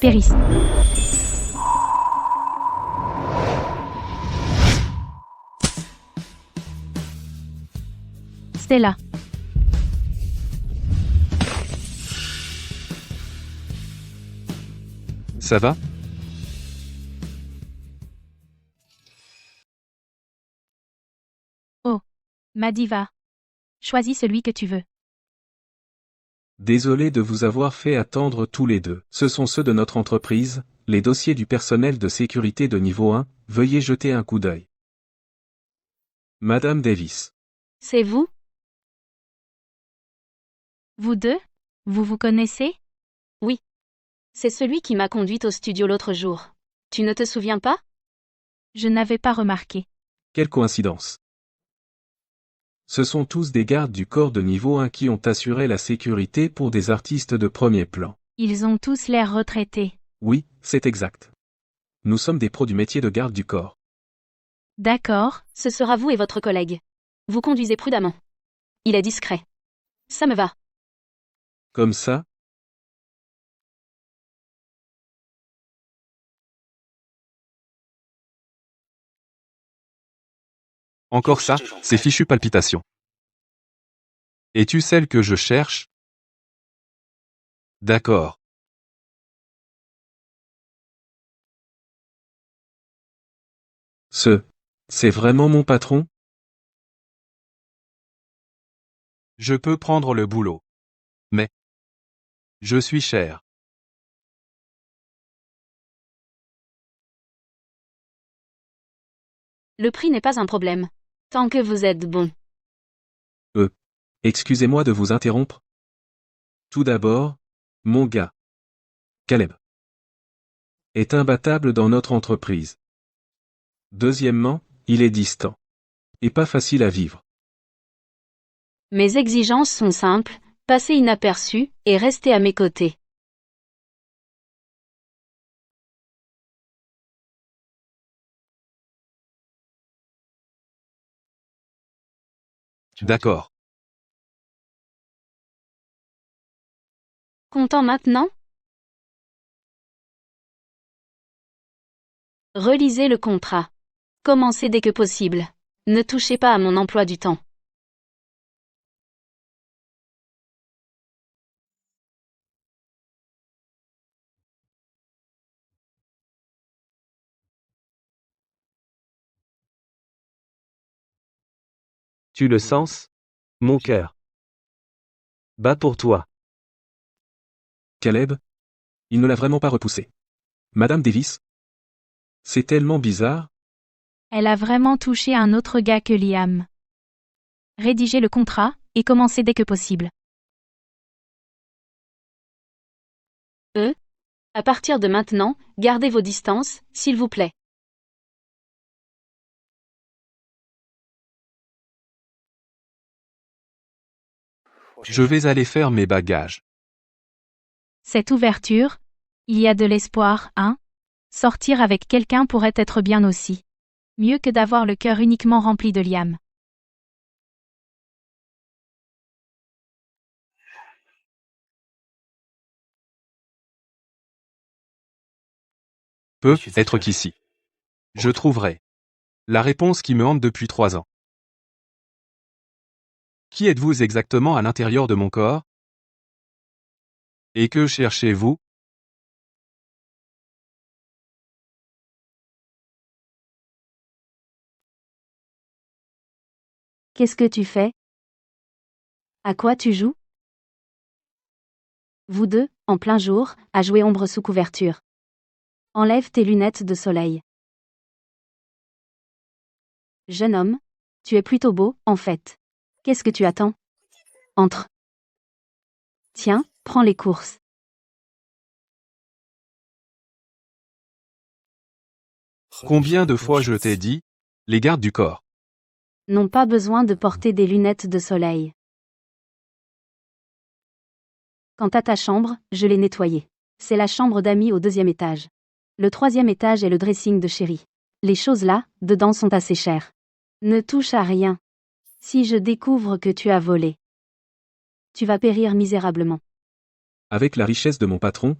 Périsse. Stella. Ça va? Oh. Ma diva. Choisis celui que tu veux. Désolé de vous avoir fait attendre tous les deux. Ce sont ceux de notre entreprise, les dossiers du personnel de sécurité de niveau 1, veuillez jeter un coup d'œil. Madame Davis. C'est vous? Vous deux? Vous vous connaissez? C'est celui qui m'a conduite au studio l'autre jour. Tu ne te souviens pas? Je n'avais pas remarqué. Quelle coïncidence. Ce sont tous des gardes du corps de niveau 1 qui ont assuré la sécurité pour des artistes de premier plan. Ils ont tous l'air retraités. Oui, c'est exact. Nous sommes des pros du métier de garde du corps. D'accord. Ce sera vous et votre collègue. Vous conduisez prudemment. Il est discret. Ça me va. Comme ça? Encore ça, ces fichues palpitations. Es-tu celle que je cherche? D'accord. C'est vraiment mon patron? Je peux prendre le boulot. Mais je suis cher. Le prix n'est pas un problème. Tant que vous êtes bon. Excusez-moi de vous interrompre. Tout d'abord, mon gars, Caleb, est imbattable dans notre entreprise. Deuxièmement, il est distant. Et pas facile à vivre. Mes exigences sont simples, passer inaperçu et rester à mes côtés. D'accord. Content maintenant? Relisez le contrat. Commencez dès que possible. Ne touchez pas à mon emploi du temps. Tu le sens? Mon cœur bat pour toi. Caleb? Il ne l'a vraiment pas repoussé. Madame Davis? C'est tellement bizarre. Elle a vraiment touché un autre gars que Liam. Rédigez le contrat, et commencez dès que possible. À partir de maintenant, gardez vos distances, s'il vous plaît. Je vais aller faire mes bagages. Cette ouverture, il y a de l'espoir, hein? Sortir avec quelqu'un pourrait être bien aussi. Mieux que d'avoir le cœur uniquement rempli de Liam. Peut être qu'ici. Je trouverai la réponse qui me hante depuis 3 ans. Qui êtes-vous exactement à l'intérieur de mon corps? Et que cherchez-vous? Qu'est-ce que tu fais? À quoi tu joues? Vous deux, en plein jour, à jouer ombre sous couverture. Enlève tes lunettes de soleil. Jeune homme, tu es plutôt beau, en fait. Qu'est-ce que tu attends? Entre. Tiens, prends les courses. Combien de fois je t'ai dit, les gardes du corps? N'ont pas besoin de porter des lunettes de soleil. Quant à ta chambre, je l'ai nettoyée. C'est la chambre d'amis au 2e étage. Le 3e étage est le dressing de chérie. Les choses là, dedans sont assez chères. Ne touche à rien. Si je découvre que tu as volé, tu vas périr misérablement. Avec la richesse de mon patron,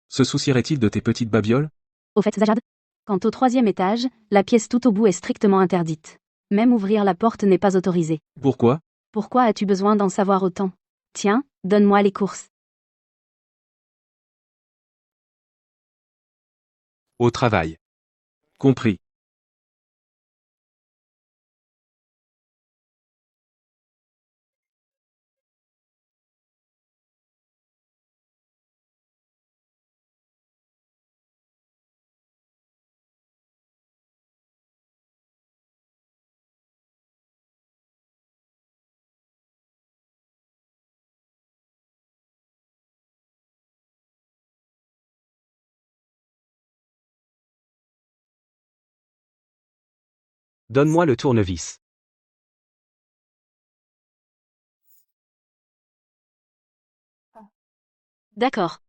Se soucierait-il de tes petites babioles? Au fait, Zajad, quant au troisième étage, la pièce tout au bout est strictement interdite. Même ouvrir la porte n'est pas autorisé. Pourquoi? Pourquoi as-tu besoin d'en savoir autant? Tiens, donne-moi les courses. Au travail. Compris. Donne-moi le tournevis. D'accord.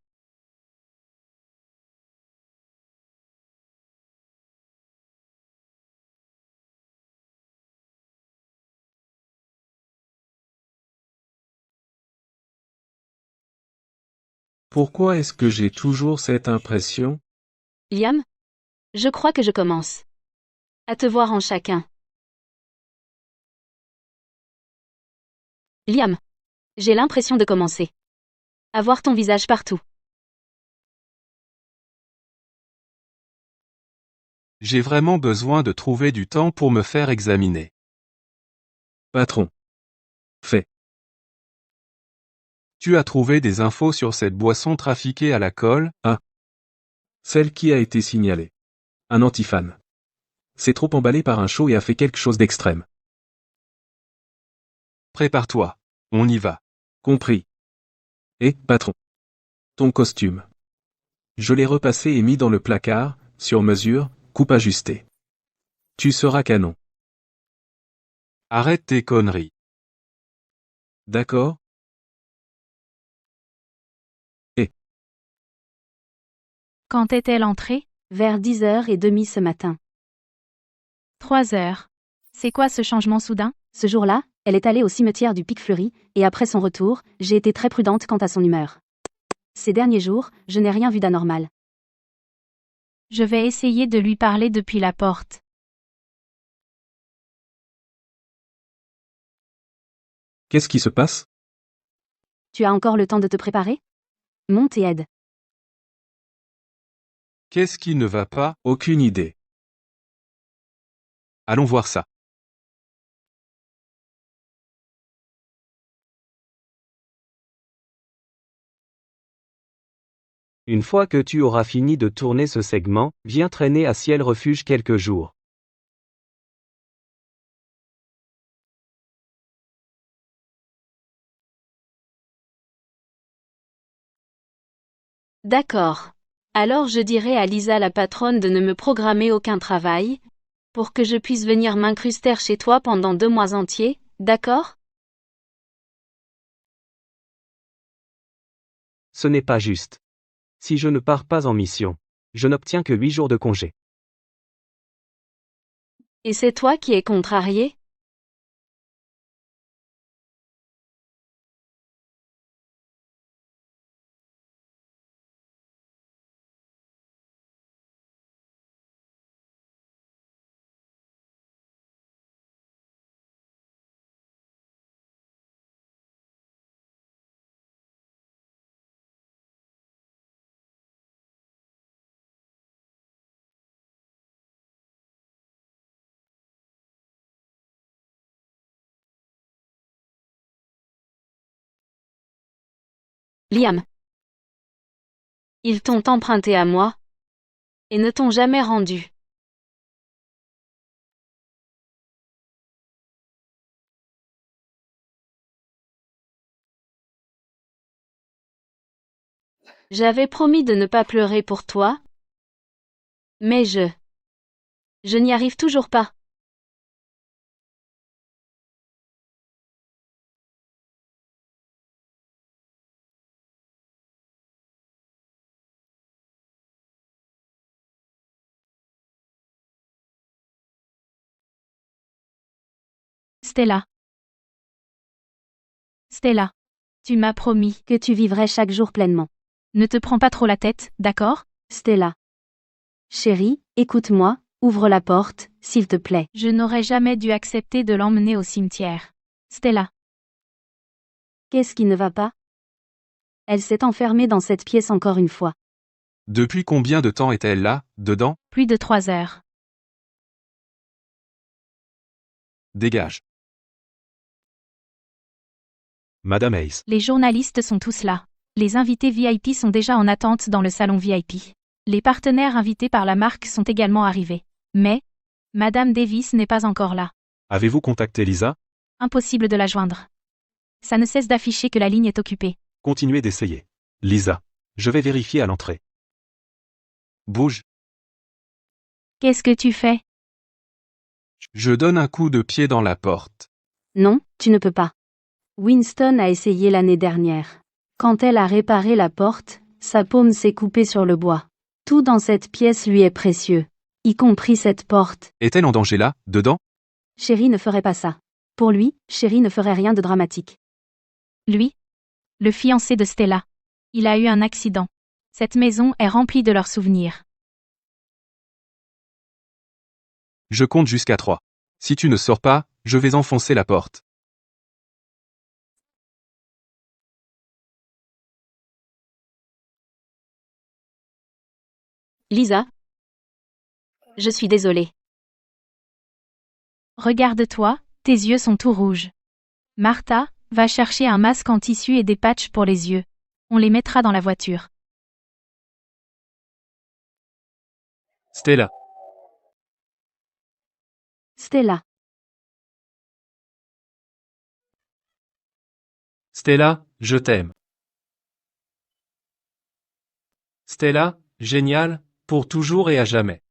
Pourquoi est-ce que j'ai toujours cette impression? Liam? Je crois que je commence à te voir en chacun. Liam, j'ai l'impression de commencer à voir ton visage partout. J'ai vraiment besoin de trouver du temps pour me faire examiner. Patron. Fait. Tu as trouvé des infos sur cette boisson trafiquée à la colle? Celle qui a été signalée. Un antifan. C'est trop emballé par un show et a fait quelque chose d'extrême. Prépare-toi. On y va. Compris. Et, patron. Ton costume. Je l'ai repassé et mis dans le placard, sur mesure, coupe ajustée. Tu seras canon. Arrête tes conneries. D'accord? Quand est-elle l'entrée? Vers 10h30 ce matin. 3 heures. C'est quoi ce changement soudain? Ce jour-là, elle est allée au cimetière du Pic Fleuri, et après son retour, j'ai été très prudente quant à son humeur. Ces derniers jours, je n'ai rien vu d'anormal. Je vais essayer de lui parler depuis la porte. Qu'est-ce qui se passe? Tu as encore le temps de te préparer? Monte et aide. Qu'est-ce qui ne va pas? Aucune idée. Allons voir ça. Une fois que tu auras fini de tourner ce segment, viens traîner à Ciel Refuge quelques jours. D'accord. Alors je dirai à Lisa la patronne de ne me programmer aucun travail, pour que je puisse venir m'incruster chez toi pendant 2 mois entiers, d'accord? Ce n'est pas juste. Si je ne pars pas en mission, je n'obtiens que 8 jours de congé. Et c'est toi qui es contrarié? Liam. Ils t'ont emprunté à moi, et ne t'ont jamais rendu. J'avais promis de ne pas pleurer pour toi, mais je n'y arrive toujours pas. Stella. Stella. Tu m'as promis. Que tu vivrais chaque jour pleinement. Ne te prends pas trop la tête, d'accord? Stella. Chérie, écoute-moi, ouvre la porte, s'il te plaît. Je n'aurais jamais dû accepter de l'emmener au cimetière. Stella. Qu'est-ce qui ne va pas? Elle s'est enfermée dans cette pièce encore une fois. Depuis combien de temps était-elle là, dedans? Plus de 3 heures. Dégage. Madame Hayes. Les journalistes sont tous là. Les invités VIP sont déjà en attente dans le salon VIP. Les partenaires invités par la marque sont également arrivés. Mais, Madame Davis n'est pas encore là. Avez-vous contacté Lisa? Impossible de la joindre. Ça ne cesse d'afficher que la ligne est occupée. Continuez d'essayer. Lisa. Je vais vérifier à l'entrée. Bouge. Qu'est-ce que tu fais? Je donne un coup de pied dans la porte. Non, tu ne peux pas. Winston a essayé l'année dernière. Quand elle a réparé la porte, sa paume s'est coupée sur le bois. Tout dans cette pièce lui est précieux. Y compris cette porte. Est-elle en danger là, dedans? Chérie ne ferait pas ça. Pour lui, Chérie ne ferait rien de dramatique. Lui? Le fiancé de Stella. Il a eu un accident. Cette maison est remplie de leurs souvenirs. Je compte jusqu'à 3. Si tu ne sors pas, je vais enfoncer la porte. Lisa. Je suis désolée. Regarde-toi, tes yeux sont tout rouges. Martha, va chercher un masque en tissu et des patchs pour les yeux. On les mettra dans la voiture. Stella. Stella. Stella, je t'aime. Stella, génial, pour toujours et à jamais.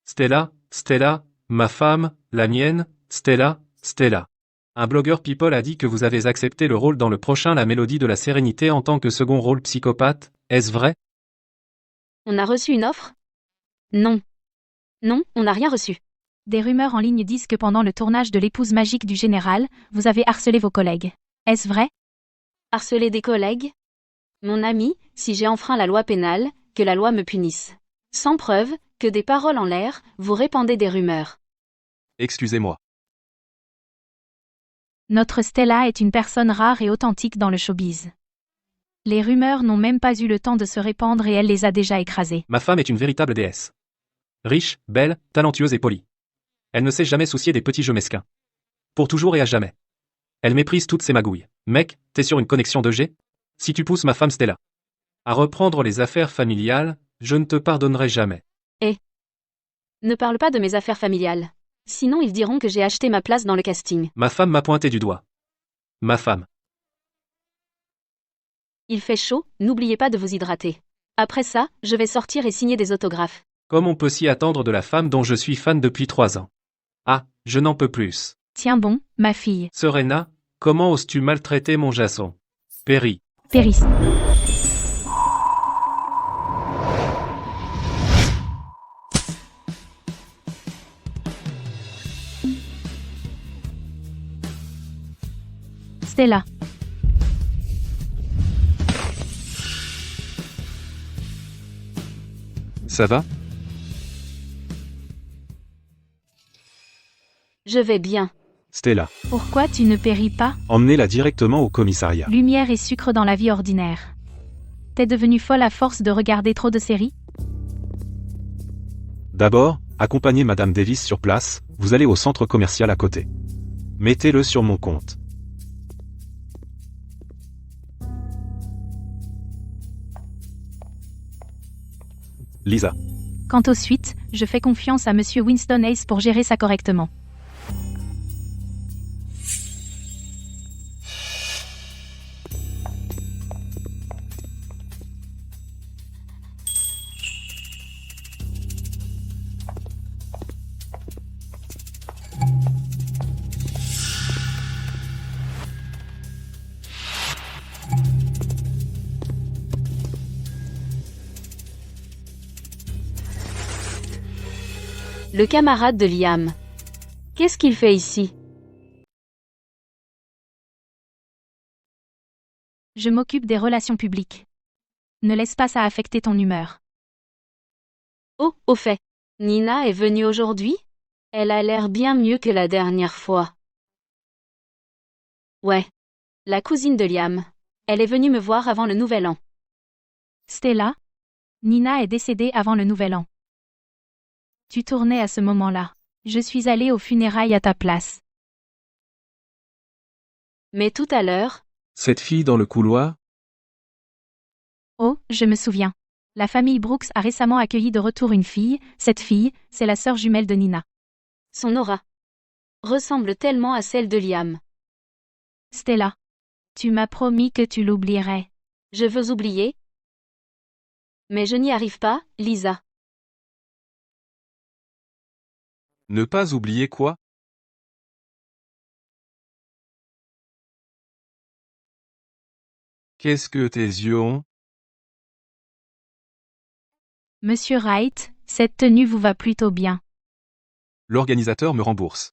Stella, Stella, ma femme, la mienne, Stella, Stella. Un blogueur People a dit que vous avez accepté le rôle dans le prochain La Mélodie de la Sérénité en tant que second rôle psychopathe, est-ce vrai? On a reçu une offre? Non. Non, on n'a rien reçu. Des rumeurs en ligne disent que pendant le tournage de L'épouse magique du général, vous avez harcelé vos collègues. Est-ce vrai? Harceler des collègues? Mon ami, si j'ai enfreint la loi pénale, que la loi me punisse. Sans preuve, que des paroles en l'air, vous répandez des rumeurs. Excusez-moi. Notre Stella est une personne rare et authentique dans le showbiz. Les rumeurs n'ont même pas eu le temps de se répandre et elle les a déjà écrasées. Ma femme est une véritable déesse. Riche, belle, talentueuse et polie. Elle ne s'est jamais souciée des petits jeux mesquins. Pour toujours et à jamais. Elle méprise toutes ces magouilles. Mec, t'es sur une connexion 2G? Si tu pousses ma femme Stella à reprendre les affaires familiales, je ne te pardonnerai jamais. Ne parle pas de mes affaires familiales. Sinon ils diront que j'ai acheté ma place dans le casting. Ma femme m'a pointé du doigt. Ma femme. Il fait chaud, n'oubliez pas de vous hydrater. Après ça, je vais sortir et signer des autographes. Comme on peut s'y attendre de la femme dont je suis fan depuis 3 ans. Ah, je n'en peux plus. Tiens bon, ma fille. Serena, comment oses-tu maltraiter mon Jason? Perry. Péris. Stella. Ça va? Je vais bien. Stella. Pourquoi tu ne péris pas? Emmenez-la directement au commissariat. Lumière et sucre dans la vie ordinaire. T'es devenue folle à force de regarder trop de séries? D'abord, accompagnez Madame Davis sur place, vous allez au centre commercial à côté. Mettez-le sur mon compte. Lisa. Quant aux suites, je fais confiance à Monsieur Winston Hayes pour gérer ça correctement. Le camarade de Liam. Qu'est-ce qu'il fait ici? Je m'occupe des relations publiques. Ne laisse pas ça affecter ton humeur. Oh, au fait. Nina est venue aujourd'hui? Elle a l'air bien mieux que la dernière fois. Ouais. La cousine de Liam. Elle est venue me voir avant le nouvel an. Stella? Nina est décédée avant le nouvel an. Tu tournais à ce moment-là. Je suis allée aux funérailles à ta place. Mais tout à l'heure, Cette fille dans le couloir? Oh, je me souviens. La famille Brooks a récemment accueilli de retour une fille. Cette fille, c'est la sœur jumelle de Nina. son aura ressemble tellement à celle de Liam. Stella. Tu m'as promis que tu l'oublierais. Je veux oublier. Mais je n'y arrive pas, Lisa. Ne pas oublier quoi? Qu'est-ce que tes yeux ont? Monsieur Wright, cette tenue vous va plutôt bien. L'organisateur me rembourse.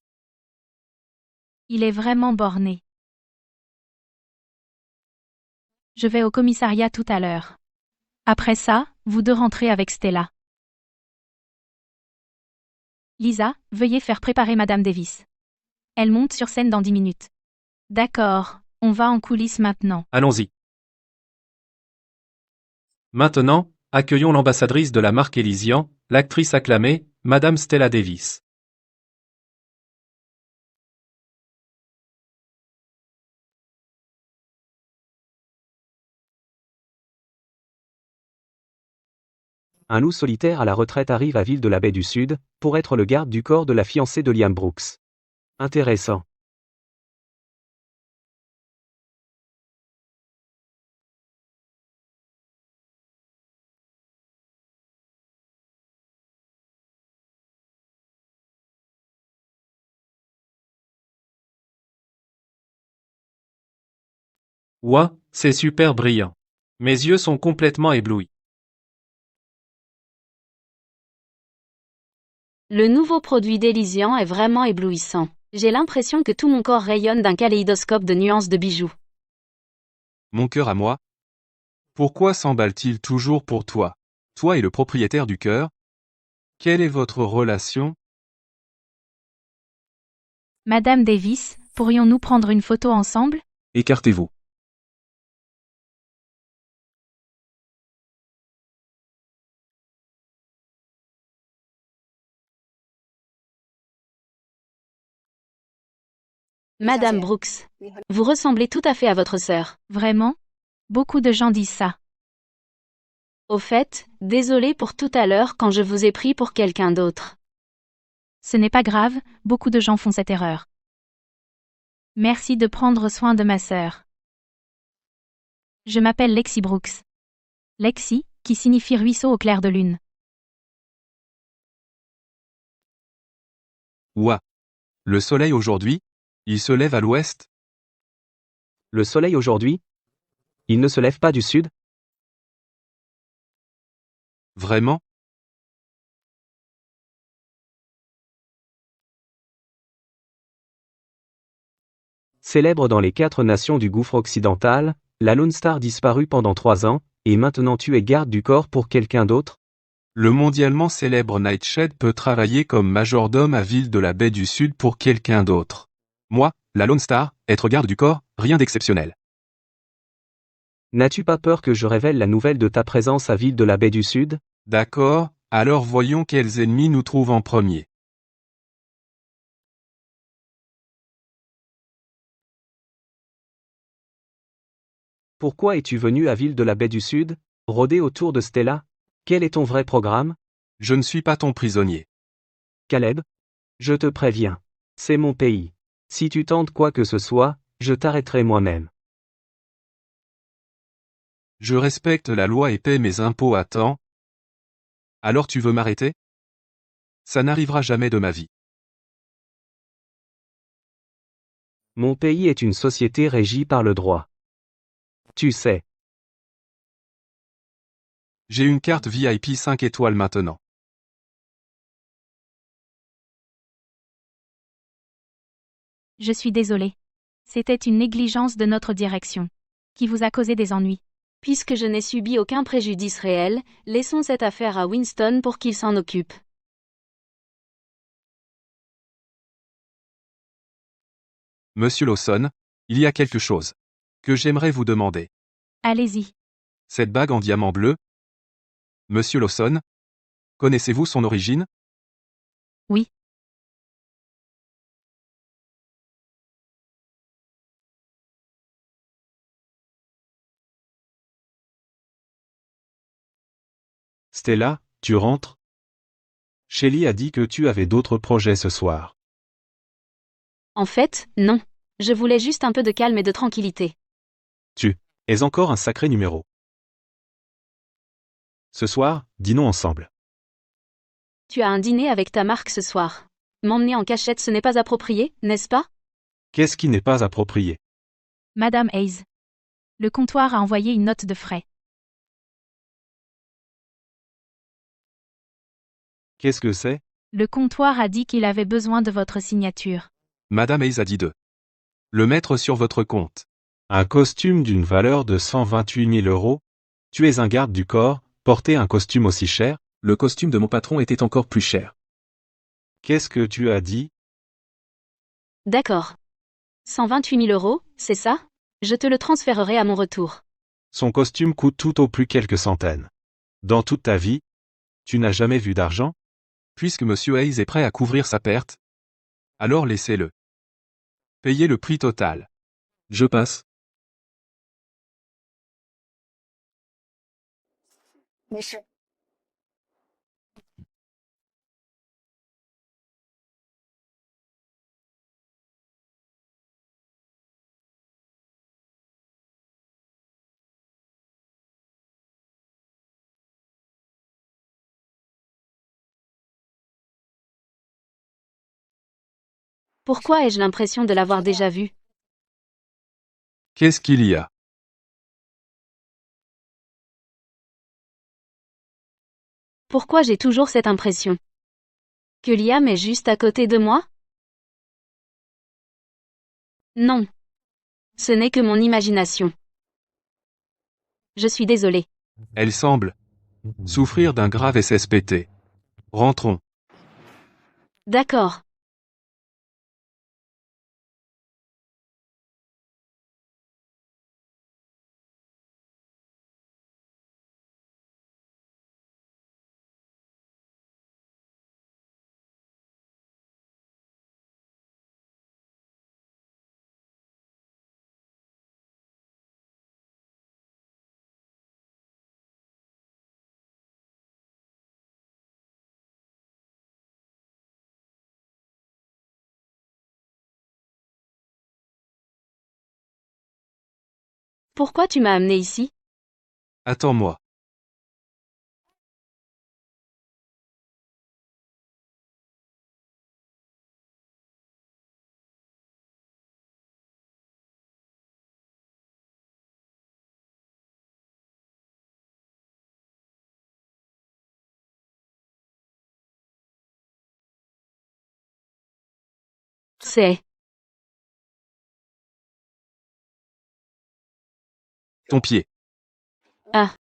Il est vraiment borné. Je vais au commissariat tout à l'heure. Après ça, vous deux rentrez avec Stella. Lisa, veuillez faire préparer Madame Davis. Elle monte sur scène dans 10 minutes. D'accord, on va en coulisses maintenant. Allons-y. Maintenant, accueillons l'ambassadrice de la marque Elysian, l'actrice acclamée, Madame Stella Davis. Un loup solitaire à la retraite arrive à Ville de la Baie du Sud, pour être le garde du corps de la fiancée de Liam Brooks. Intéressant. Ouah, c'est super brillant. Mes yeux sont complètement éblouis. Le nouveau produit d'Elysian est vraiment éblouissant. J'ai l'impression que tout mon corps rayonne d'un kaléidoscope de nuances de bijoux. Mon cœur à moi? Pourquoi s'emballe-t-il toujours pour toi? Toi et le propriétaire du cœur? Quelle est votre relation? Madame Davis, pourrions-nous prendre une photo ensemble? Écartez-vous. Madame Brooks, vous ressemblez tout à fait à votre sœur. Vraiment? Beaucoup de gens disent ça. Au fait, désolé pour tout à l'heure quand je vous ai pris pour quelqu'un d'autre. Ce n'est pas grave, beaucoup de gens font cette erreur. Merci de prendre soin de ma sœur. Je m'appelle Lexi Brooks. Lexi, qui signifie ruisseau au clair de lune. Ouah. Le soleil aujourd'hui? Il se lève à l'ouest? Le soleil aujourd'hui? Il ne se lève pas du sud? Vraiment? Célèbre dans les 4 nations du gouffre occidental, la Lone Star disparue pendant 3 ans, et maintenant tu es garde du corps pour quelqu'un d'autre? Le mondialement célèbre Nightshade peut travailler comme majordome à Ville de la Baie du Sud pour quelqu'un d'autre. Moi, la Lone Star, être garde du corps, rien d'exceptionnel. N'as-tu pas peur que je révèle la nouvelle de ta présence à Ville de la Baie du Sud? D'accord, alors voyons quels ennemis nous trouvent en premier. Pourquoi es-tu venu à Ville de la Baie du Sud, rôder autour de Stella? Quel est ton vrai programme? Je ne suis pas ton prisonnier. Caleb? Je te préviens. C'est mon pays. Si tu tentes quoi que ce soit, je t'arrêterai moi-même. Je respecte la loi et paie mes impôts à temps. Alors tu veux m'arrêter? Ça n'arrivera jamais de ma vie. Mon pays est une société régie par le droit. Tu sais. J'ai une carte VIP 5 étoiles maintenant. Je suis désolée. C'était une négligence de notre direction. Qui vous a causé des ennuis. Puisque je n'ai subi aucun préjudice réel, laissons cette affaire à Winston pour qu'il s'en occupe. Monsieur Lawson, il y a quelque chose que j'aimerais vous demander. Allez-y. Cette bague en diamant bleu? Monsieur Lawson? Connaissez-vous son origine? Oui. Stella, tu rentres? Shelly a dit que tu avais d'autres projets ce soir. En fait, non. Je voulais juste un peu de calme et de tranquillité. Tu es encore un sacré numéro. Ce soir, dînons ensemble. Tu as un dîner avec ta marque ce soir. M'emmener en cachette ce n'est pas approprié, n'est-ce pas? Qu'est-ce qui n'est pas approprié? Madame Hayes. Le comptoir a envoyé une note de frais. Qu'est-ce que c'est? Le comptoir a dit qu'il avait besoin de votre signature. Madame Hayes a dit de le mettre sur votre compte. Un costume d'une valeur de 128 000 €? Tu es un garde du corps, porter un costume aussi cher? Le costume de mon patron était encore plus cher. Qu'est-ce que tu as dit? D'accord. 128 000 €, c'est ça? Je te le transférerai à mon retour. Son costume coûte tout au plus quelques centaines. Dans toute ta vie, tu n'as jamais vu d'argent? Puisque Monsieur Hayes est prêt à couvrir sa perte, alors laissez-le. Payez le prix total. Je passe. Pourquoi ai-je l'impression de l'avoir déjà vu? Qu'est-ce qu'il y a? Pourquoi j'ai toujours cette impression? Que Liam est juste à côté de moi? Non. Ce n'est que mon imagination. Je suis désolée. Elle semble souffrir d'un grave SSPT. Rentrons. D'accord. Pourquoi tu m'as amené ici? Attends-moi. C'est... Ton pied. Ah.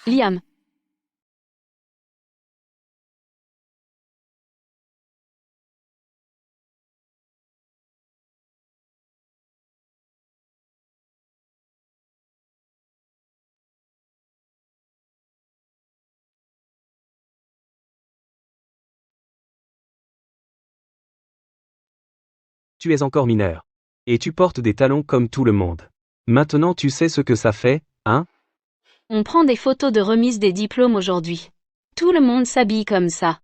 Liam. Tu es encore mineur. Et tu portes des talons comme tout le monde. Maintenant tu sais ce que ça fait, hein? On prend des photos de remise des diplômes aujourd'hui. Tout le monde s'habille comme ça.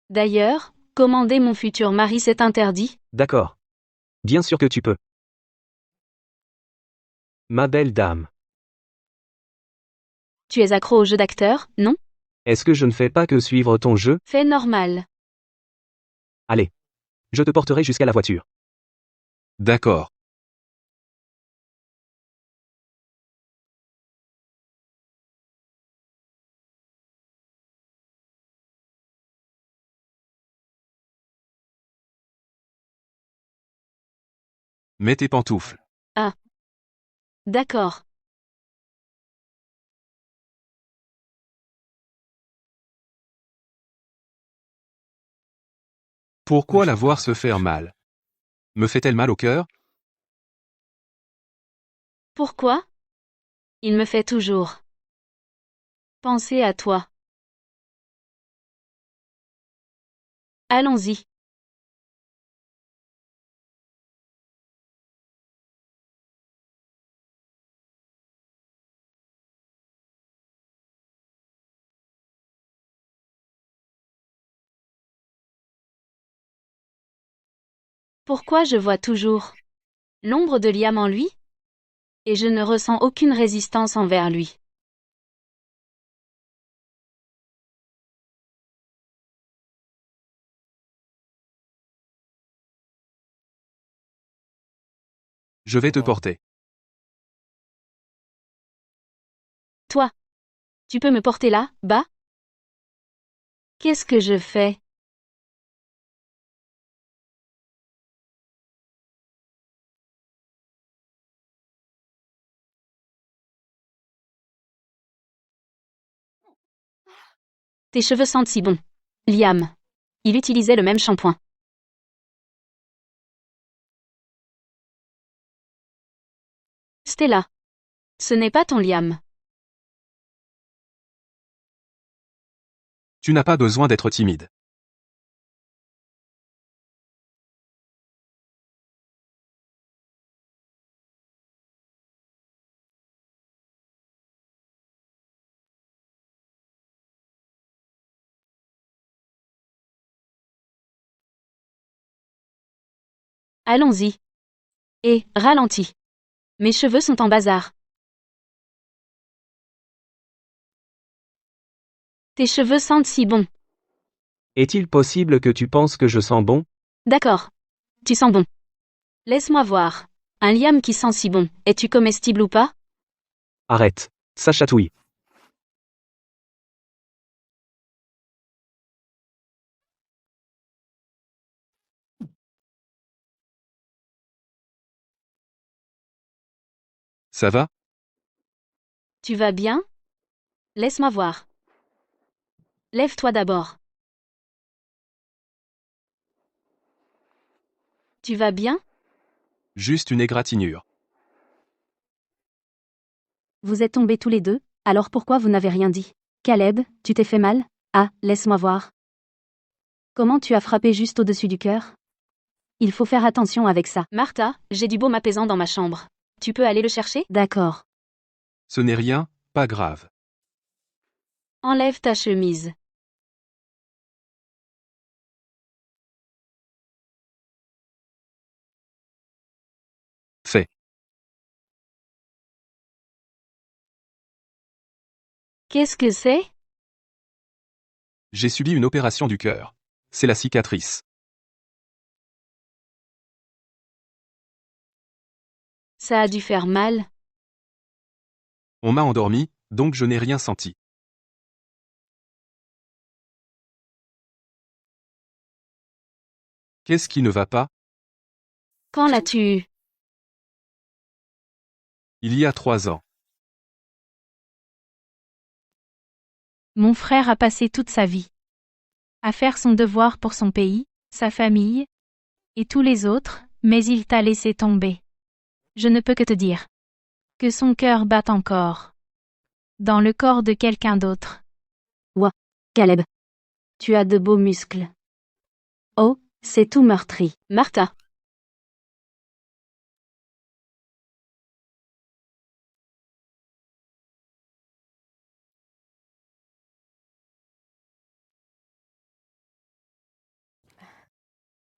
D'ailleurs, commander mon futur mari c'est interdit? D'accord. Bien sûr que tu peux. Ma belle dame. Tu es accro au jeu d'acteur, non? Est-ce que je ne fais pas que suivre ton jeu? Fais normal. Allez. Je te porterai jusqu'à la voiture. D'accord. Mets tes pantoufles. D'accord. Pourquoi la voir se faire mal? Me fait-elle mal au cœur? Pourquoi? Il me fait toujours penser à toi. Allons-y. Pourquoi je vois toujours l'ombre de Liam en lui? Et je ne ressens aucune résistance envers lui. Je vais te porter. Toi, tu peux me porter là, bas? Qu'est-ce que je fais? Tes cheveux sentent si bon. Liam. Il utilisait le même shampoing. Stella. Ce n'est pas ton Liam. Tu n'as pas besoin d'être timide. Allons-y. Et, ralentis. Mes cheveux sont en bazar. Tes cheveux sentent si bon. Est-il possible que tu penses que je sens bon? D'accord. Tu sens bon. Laisse-moi voir. Un Liam qui sent si bon, es-tu comestible ou pas? Arrête. Ça chatouille. Ça va? Tu vas bien? Laisse-moi voir. Lève-toi d'abord. Tu vas bien? Juste une égratignure. Vous êtes tombés tous les deux, alors pourquoi vous n'avez rien dit? Caleb, tu t'es fait mal? Ah, laisse-moi voir. Comment tu as frappé juste au-dessus du cœur? Il faut faire attention avec ça. Martha, j'ai du baume apaisant dans ma chambre. Tu peux aller le chercher? D'accord. Ce n'est rien, pas grave. Enlève ta chemise. Fait. Qu'est-ce que c'est? J'ai subi une opération du cœur. C'est la cicatrice. Ça a dû faire mal. On m'a endormi, donc je n'ai rien senti. Qu'est-ce qui ne va pas? Quand l'as-tu eu? Il y a 3 ans. Mon frère a passé toute sa vie à faire son devoir pour son pays, sa famille et tous les autres, mais il t'a laissé tomber. Je ne peux que te dire que son cœur bat encore dans le corps de quelqu'un d'autre. Caleb. Tu as de beaux muscles. Oh, c'est tout meurtri. Martha.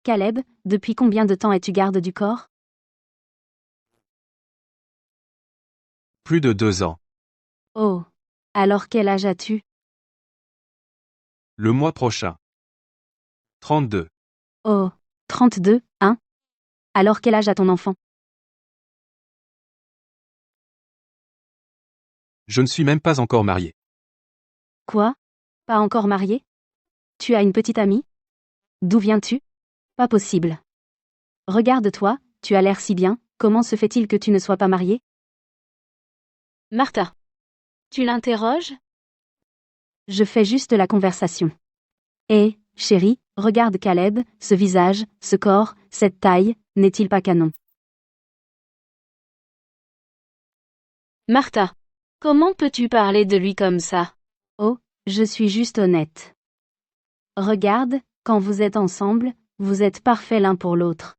Caleb, depuis combien de temps es-tu garde du corps? Plus de 2 ans. Oh. Alors quel âge as-tu? Le mois prochain. 32. Oh. 32, hein? Alors quel âge a ton enfant? Je ne suis même pas encore marié. Quoi? Pas encore marié? Tu as une petite amie? D'où viens-tu? Pas possible. Regarde-toi, Tu as l'air si bien, comment se fait-il que tu ne sois pas mariée? Martha. Tu l'interroges? Je fais juste la conversation. Hé, chérie, regarde Caleb, ce visage, ce corps, cette taille, n'est-il pas canon? Martha. Comment peux-tu parler de lui comme ça? Oh, je suis juste honnête. Regarde, quand vous êtes ensemble, vous êtes parfaits l'un pour l'autre.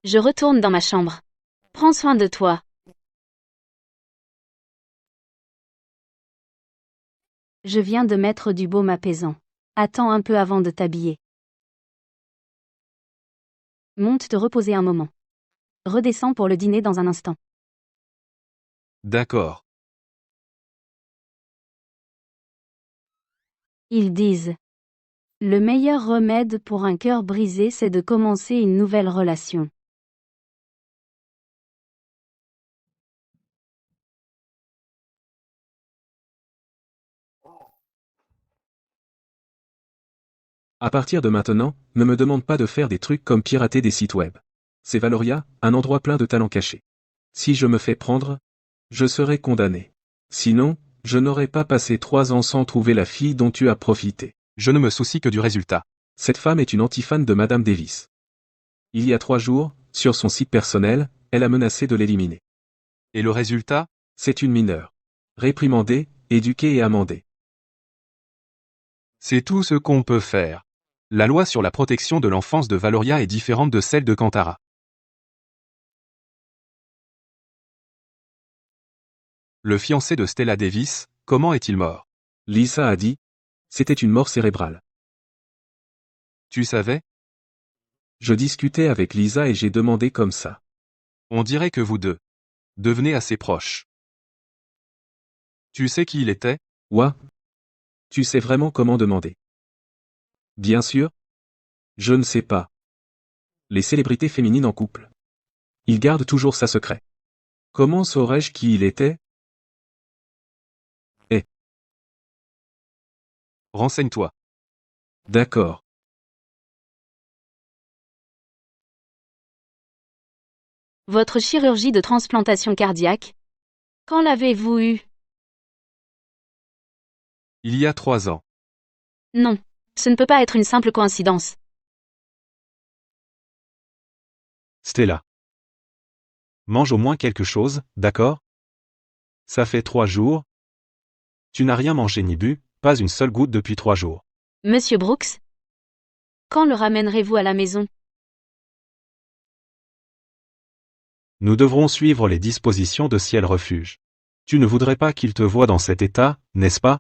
Je retourne dans ma chambre. Prends soin de toi. Je viens de mettre du baume apaisant. Attends un peu avant de t'habiller. Monte te reposer un moment. Redescends pour le dîner dans un instant. D'accord. Ils disent. Le meilleur remède pour un cœur brisé, c'est de commencer une nouvelle relation. À partir de maintenant, ne me demande pas de faire des trucs comme pirater des sites web. C'est Valoria, un endroit plein de talents cachés. Si je me fais prendre, je serai condamné. Sinon, je n'aurais pas passé 3 ans sans trouver la fille dont tu as profité. Je ne me soucie que du résultat. Cette femme est une anti-fan de Madame Davis. Il y a 3 jours, sur son site personnel, elle a menacé de l'éliminer. Et le résultat? C'est une mineure. Réprimandée, éduquée et amendée. C'est tout ce qu'on peut faire. La loi sur la protection de l'enfance de Valoria est différente de celle de Kantara. Le fiancé de Stella Davis, comment est-il mort? Lisa a dit, c'était une mort cérébrale. Tu savais? Je discutais avec Lisa et j'ai demandé comme ça. On dirait que vous deux devenez assez proches. Tu sais qui il était? Ouah. Tu sais vraiment comment demander. Bien sûr. Je ne sais pas. Les célébrités féminines en couple. Ils gardent toujours ça secret. Comment saurais-je qui il était? Renseigne-toi. D'accord. Votre chirurgie de transplantation cardiaque? Quand l'avez-vous eue? Il y a 3 ans. Non. Ce ne peut pas être une simple coïncidence. Stella. Mange au moins quelque chose, d'accord? Ça fait 3 jours. Tu n'as rien mangé ni bu, pas une seule goutte depuis 3 jours. Monsieur Brooks? Quand le ramènerez-vous à la maison? Nous devrons suivre les dispositions de Ciel Refuge. Tu ne voudrais pas qu'il te voie dans cet état, n'est-ce pas?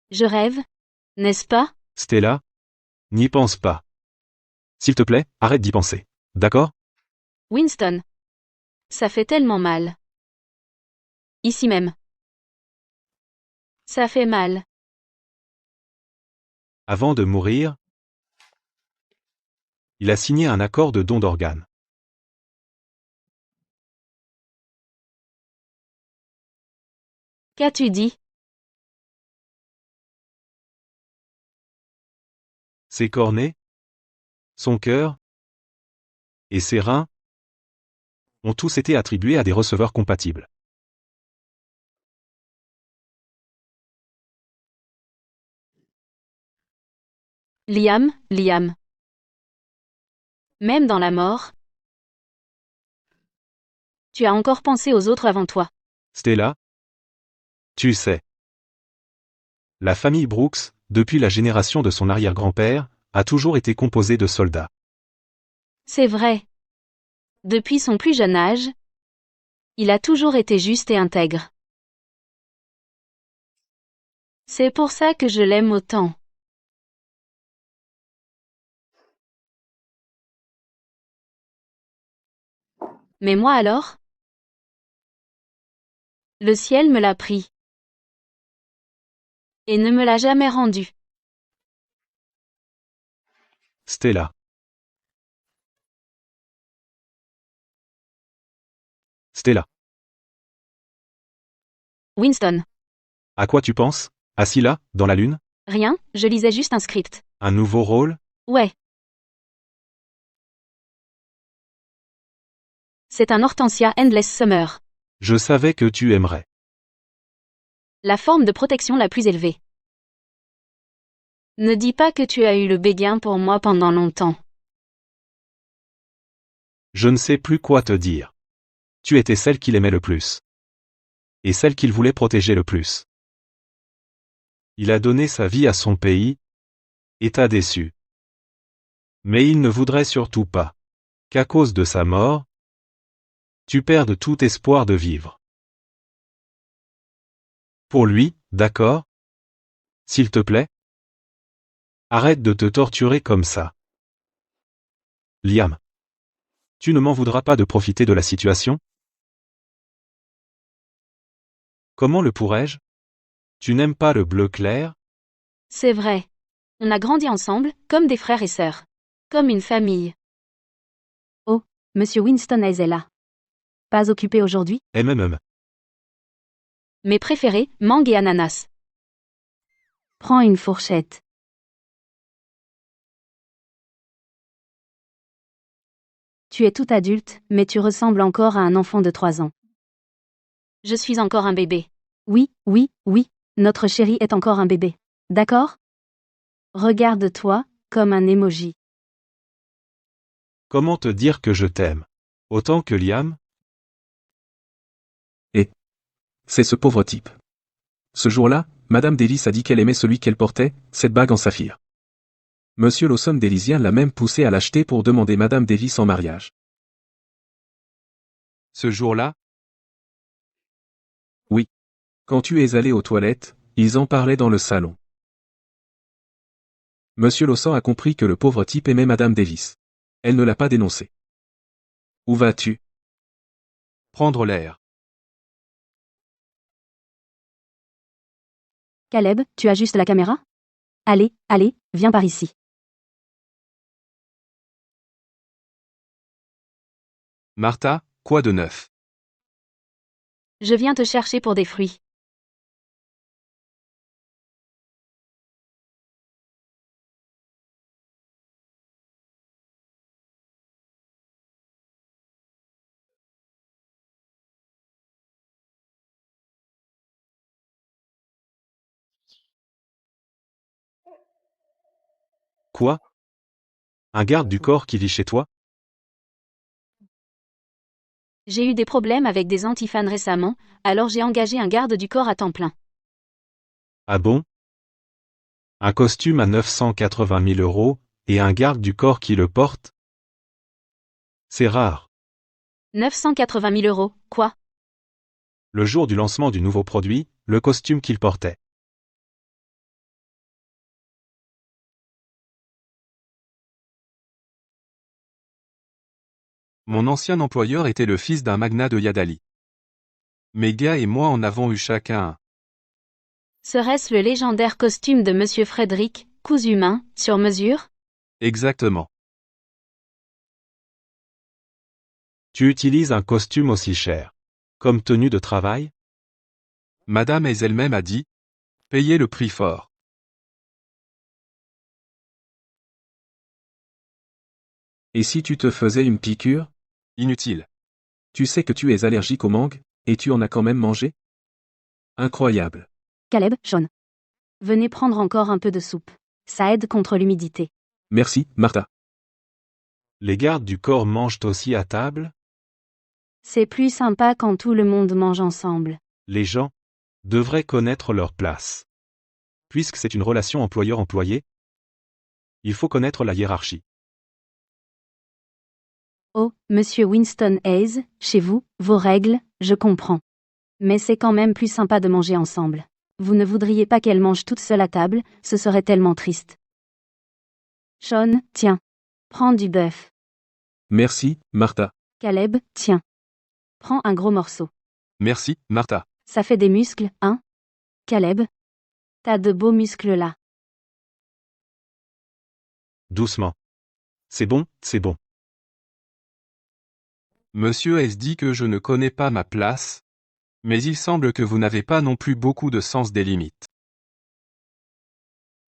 Je rêve, n'est-ce pas? Stella? N'y pense pas. S'il te plaît, arrête d'y penser. D'accord? Winston. Ça fait tellement mal. Ici même. Ça fait mal. Avant de mourir, il a signé un accord de don d'organes. Qu'as-tu dit? Ses cornets, son cœur et ses reins ont tous été attribués à des receveurs compatibles. Liam. Même dans la mort, tu as encore pensé aux autres avant toi. Stella? Tu sais. La famille Brooks, depuis la génération de son arrière-grand-père, a toujours été composée de soldats. C'est vrai. Depuis son plus jeune âge, il a toujours été juste et intègre. C'est pour ça que je l'aime autant. Mais moi alors? Le ciel me l'a pris. Et ne me l'a jamais rendu. Stella. Stella. Winston. À quoi tu penses, assis là, dans la lune? Rien, je lisais juste un script. Un nouveau rôle? Ouais. C'est un Hortensia Endless Summer. Je savais que tu aimerais. La forme de protection la plus élevée. Ne dis pas que tu as eu le béguin pour moi pendant longtemps. Je ne sais plus quoi te dire. Tu étais celle qu'il aimait le plus. Et celle qu'il voulait protéger le plus. Il a donné sa vie à son pays, et t'a déçu. Mais il ne voudrait surtout pas qu'à cause de sa mort, tu perdes tout espoir de vivre. Pour lui, d'accord? S'il te plaît? Arrête de te torturer comme ça. Liam. Tu ne m'en voudras pas de profiter de la situation? Comment le pourrais-je? Tu n'aimes pas le bleu clair? C'est vrai. On a grandi ensemble, comme des frères et sœurs. Comme une famille. Oh, Monsieur Winston Hayes est là. Pas occupé aujourd'hui? Mes préférés, mangue et ananas. Prends une fourchette. Tu es tout adulte, mais tu ressembles encore à un enfant de 3 ans. Je suis encore un bébé. Oui, oui, oui, notre chéri est encore un bébé. D'accord? Regarde-toi, comme un emoji. Comment te dire que je t'aime? Autant que Liam? C'est ce pauvre type. Ce jour-là, Madame Delis a dit qu'elle aimait celui qu'elle portait, cette bague en saphir. Monsieur Lawson Delisien l'a même poussé à l'acheter pour demander Madame Davis en mariage. Ce jour-là? Quand tu es allé aux toilettes, ils en parlaient dans le salon. Monsieur Lawson a compris que le pauvre type aimait Madame Davis. Elle ne l'a pas dénoncé. Où vas-tu? Prendre l'air. Caleb, tu ajustes la caméra? Allez, allez, viens par ici. Martha, quoi de neuf? Je viens te chercher pour des fruits. Quoi? Un garde du corps qui vit chez toi? J'ai eu des problèmes avec des antifans récemment, alors j'ai engagé un garde du corps à temps plein. Ah bon? Un costume à 980 000 euros, et un garde du corps qui le porte? C'est rare. 980 000 euros, quoi? Le jour du lancement du nouveau produit, le costume qu'il portait. Mon ancien employeur était le fils d'un magnat de Yadali. Mes gars et moi en avons eu chacun un. Serait-ce le légendaire costume de Monsieur Frédéric, cousu main, sur mesure? Exactement. Tu utilises un costume aussi cher. Comme tenue de travail? Madame Hayes elle-même a dit. Payez le prix fort. Et si tu te faisais une piqûre? Inutile. Tu sais que tu es allergique aux mangues, et tu en as quand même mangé? Incroyable. Caleb, Sean. Venez prendre encore un peu de soupe. Ça aide contre l'humidité. Merci, Martha. Les gardes du corps mangent aussi à table? C'est plus sympa quand tout le monde mange ensemble. Les gens devraient connaître leur place. Puisque c'est une relation employeur-employé, il faut connaître la hiérarchie. Oh, Monsieur Winston Hayes, chez vous, vos règles, je comprends. Mais c'est quand même plus sympa de manger ensemble. Vous ne voudriez pas qu'elle mange toute seule à table, ce serait tellement triste. Sean, tiens. Prends du bœuf. Merci, Martha. Caleb, tiens. Prends un gros morceau. Merci, Martha. Ça fait des muscles, hein? Caleb? T'as de beaux muscles là. Doucement. C'est bon, c'est bon. Monsieur Hayes dit que je ne connais pas ma place. Mais il semble que vous n'avez pas non plus beaucoup de sens des limites.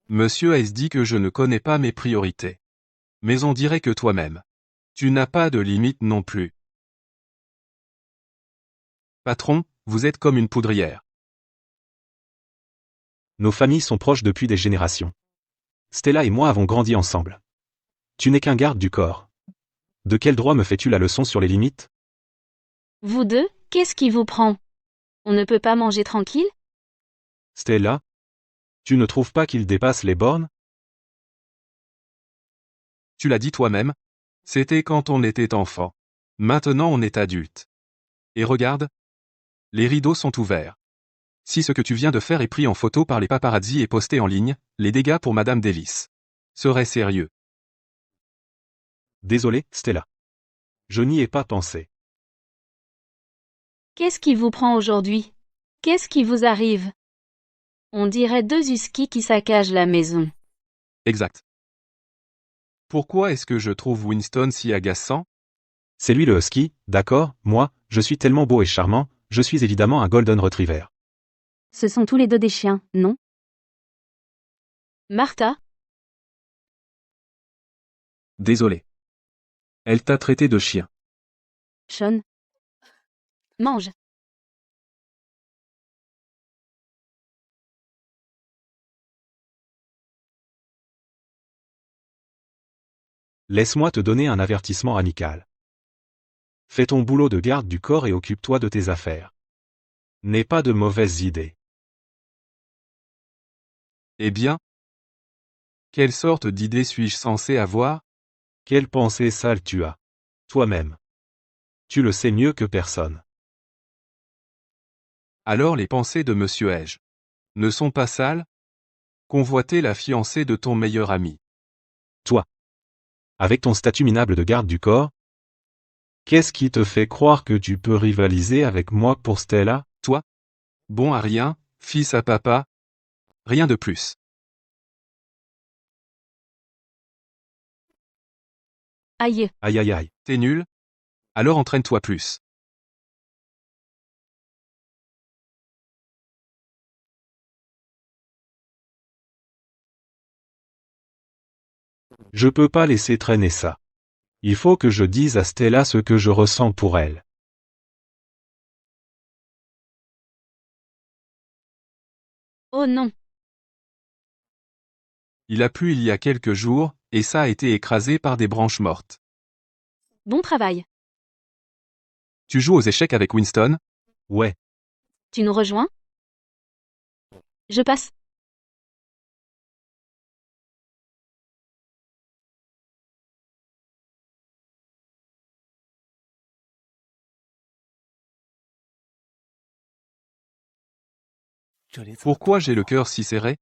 Monsieur S dit que je ne connais pas mes priorités. Mais on dirait que toi-même. Tu n'as pas de limites non plus. Patron, vous êtes comme une poudrière. Nos familles sont proches depuis des générations. Stella et moi avons grandi ensemble. Tu n'es qu'un garde du corps. De quel droit me fais-tu la leçon sur les limites? Vous deux, qu'est-ce qui vous prend? On ne peut pas manger tranquille? Stella? Tu ne trouves pas qu'il dépasse les bornes? Tu l'as dit toi-même. C'était quand on était enfant. Maintenant on est adulte. Et regarde. Les rideaux sont ouverts. Si ce que tu viens de faire est pris en photo par les paparazzi et posté en ligne, les dégâts pour Madame Davis seraient sérieux. Désolé, Stella. Je n'y ai pas pensé. Qu'est-ce qui vous prend aujourd'hui? Qu'est-ce qui vous arrive? On dirait deux huskies qui saccagent la maison. Exact. Pourquoi est-ce que je trouve Winston si agaçant? C'est lui le husky, d'accord, moi, je suis tellement beau et charmant, je suis évidemment un golden retriever. Ce sont tous les deux des chiens, non? Martha? Désolé. Elle t'a traité de chien. Sean? Mange. Laisse-moi te donner un avertissement amical. Fais ton boulot de garde du corps et occupe-toi de tes affaires. N'aie pas de mauvaises idées. Eh bien? Quelle sorte d'idée suis-je censé avoir? Quelle pensée sale tu as. Toi-même. Tu le sais mieux que personne. Alors les pensées de Monsieur Edge ne sont pas sales? Convoiter la fiancée de ton meilleur ami. Toi. Avec ton statut minable de garde du corps? Qu'est-ce qui te fait croire que tu peux rivaliser avec moi pour Stella? Toi? Bon à rien, fils à papa? Rien de plus. Aïe. Aïe aïe aïe. T'es nul? Alors entraîne-toi plus. Je peux pas laisser traîner ça. Il faut que je dise à Stella ce que je ressens pour elle. Oh non. Il a plu il y a quelques jours, et ça a été écrasé par des branches mortes. Bon travail. Tu joues aux échecs avec Winston? Ouais. Tu nous rejoins? Je passe. Pourquoi j'ai le cœur si serré?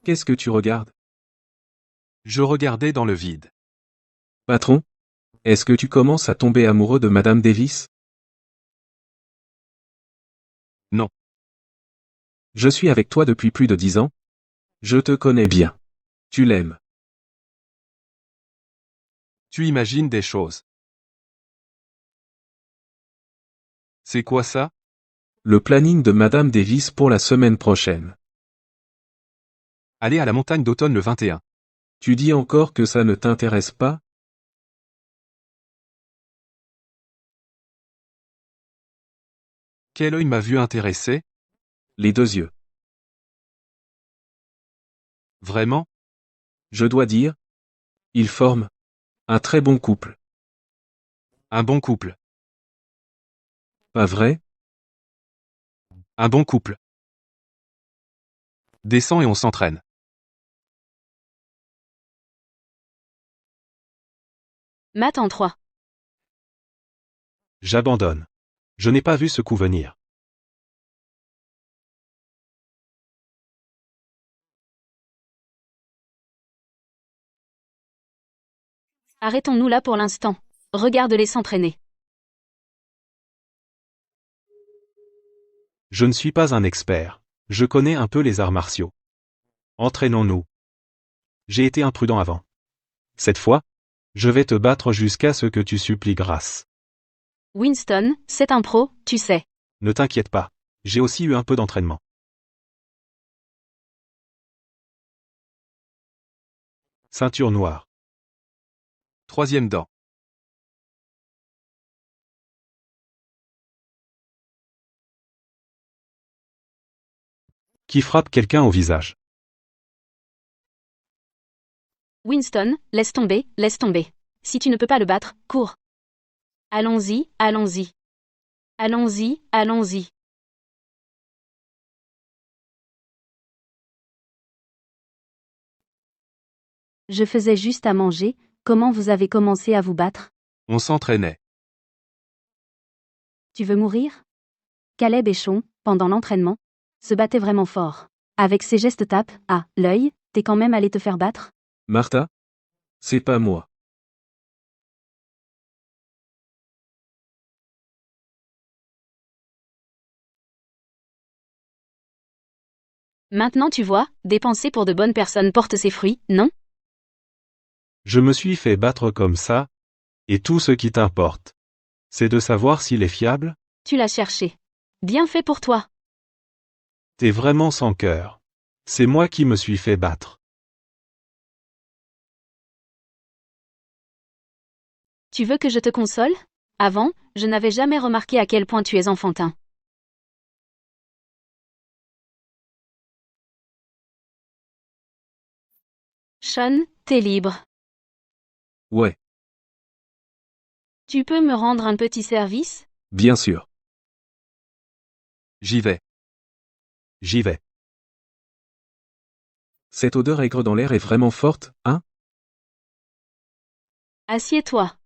Qu'est-ce que tu regardes? Je regardais dans le vide. Patron? Est-ce que tu commences à tomber amoureux de Madame Davis? Non. Je suis avec toi depuis plus de 10 ans. Je te connais bien. Tu l'aimes. Tu imagines des choses. C'est quoi ça? Le planning de Madame Davis pour la semaine prochaine. Aller à la montagne d'automne le 21. Tu dis encore que ça ne t'intéresse pas? Quel œil m'a vu intéresser? Les deux yeux. Vraiment? Je dois dire, ils forment un très bon couple. Un bon couple. Pas vrai? Un bon couple. Descends et on s'entraîne. Matt en 3. J'abandonne. Je n'ai pas vu ce coup venir. Arrêtons-nous là pour l'instant. Regarde-les s'entraîner. Je ne suis pas un expert. Je connais un peu les arts martiaux. Entraînons-nous. J'ai été imprudent avant. Cette fois, Je vais te battre jusqu'à ce que tu supplies grâce. Winston, c'est un pro, tu sais. Ne t'inquiète pas. J'ai aussi eu un peu d'entraînement. Ceinture noire. Troisième dan. Qui frappe quelqu'un au visage. Winston, laisse tomber, laisse tomber. Si tu ne peux pas le battre, cours. Allons-y, allons-y. Allons-y, allons-y. Je faisais juste à manger, comment vous avez commencé à vous battre? On s'entraînait. Tu veux mourir? Caleb et Sean, pendant l'entraînement, se battaient vraiment fort. Avec ses gestes tape, à l'œil, t'es quand même allé te faire battre? Martha? C'est pas moi. Maintenant tu vois, dépenser pour de bonnes personnes porte ses fruits, non? Je me suis fait battre comme ça, et tout ce qui t'importe, c'est de savoir s'il est fiable. Tu l'as cherché. Bien fait pour toi. T'es vraiment sans cœur. C'est moi qui me suis fait battre. Tu veux que je te console? Avant, je n'avais jamais remarqué à quel point tu es enfantin. Sean, t'es libre. Ouais, Tu peux me rendre un petit service? bien sûr. J'y vais. J'y vais. Cette odeur aigre dans l'air est vraiment forte, hein? Assieds-toi.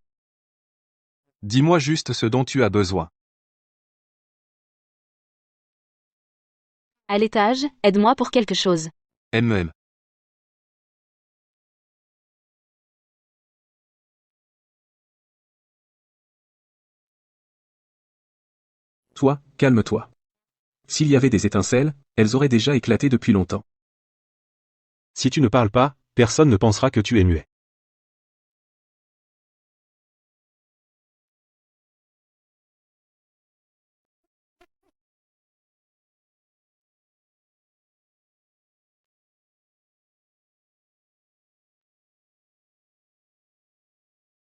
Dis-moi juste ce dont tu as besoin. À l'étage, aide-moi pour quelque chose. MM. Toi, calme-toi. S'il y avait des étincelles, elles auraient déjà éclaté depuis longtemps. Si tu ne parles pas, personne ne pensera que tu es muet.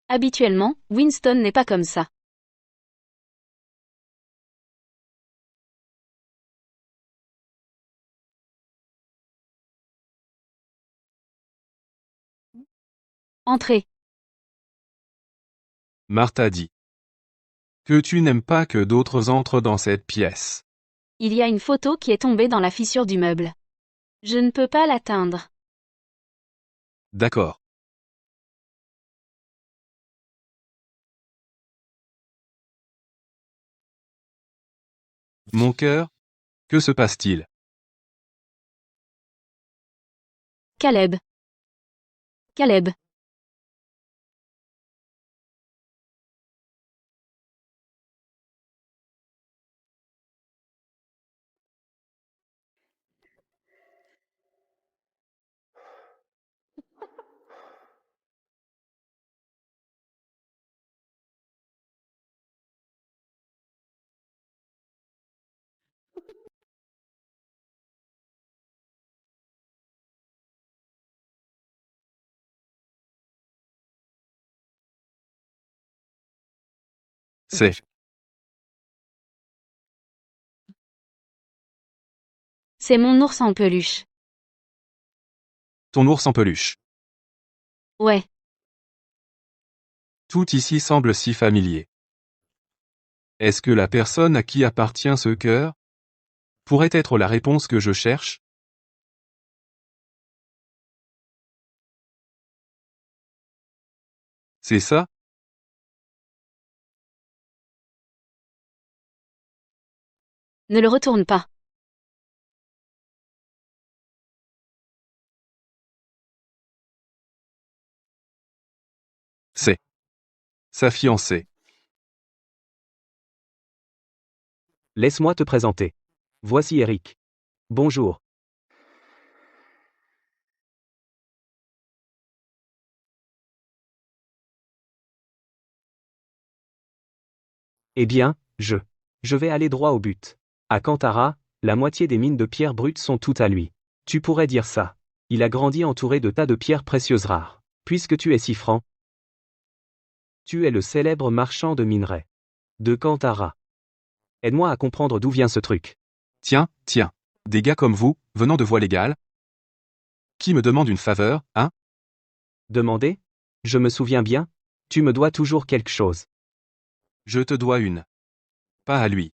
Habituellement, Winston n'est pas comme ça. Entrez. Martha dit. Que tu n'aimes pas que d'autres entrent dans cette pièce. Il y a une photo qui est tombée dans la fissure du meuble. Je ne peux pas l'atteindre. D'accord. Mon cœur? Que se passe-t-il? Caleb. Caleb. C'est. C'est mon ours en peluche. Ton ours en peluche. Ouais. Tout ici semble si familier. Est-ce que la personne à qui appartient ce cœur pourrait être la réponse que je cherche? C'est ça? Ne le retourne pas. C'est sa fiancée. Laisse-moi te présenter. Voici Eric. Bonjour. Eh bien, je vais aller droit au but. À Kantara, la moitié des mines de pierres brutes sont toutes à lui. Tu pourrais dire ça. Il a grandi entouré de tas de pierres précieuses rares. Puisque tu es si franc, tu es le célèbre marchand de minerais. De Kantara. Aide-moi à comprendre d'où vient ce truc. Tiens, des gars comme vous, venant de voie légale. Qui me demande une faveur, hein? Demander? Je me souviens bien. Tu me dois toujours quelque chose. Je te dois une. Pas à lui.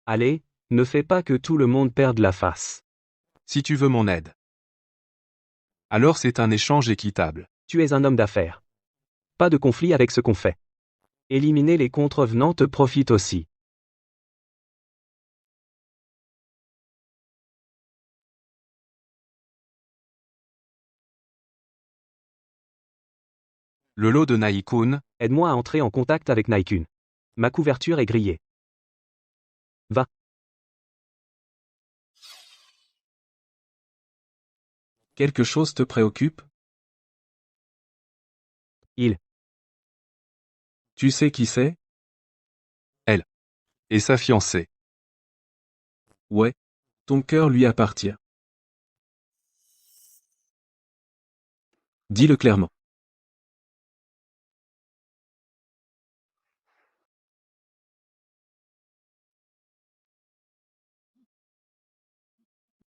Allez, ne fais pas que tout le monde perde la face. Si tu veux mon aide. Alors c'est un échange équitable. Tu es un homme d'affaires. Pas de conflit avec ce qu'on fait. Éliminer les contrevenants te profite aussi. Le lot de Naikun, Aide-moi à entrer en contact avec Naikun. Ma couverture est grillée. Va. Quelque chose te préoccupe? Il. Tu sais qui c'est? et sa fiancée. Ouais. Ton cœur lui appartient. Dis-le clairement.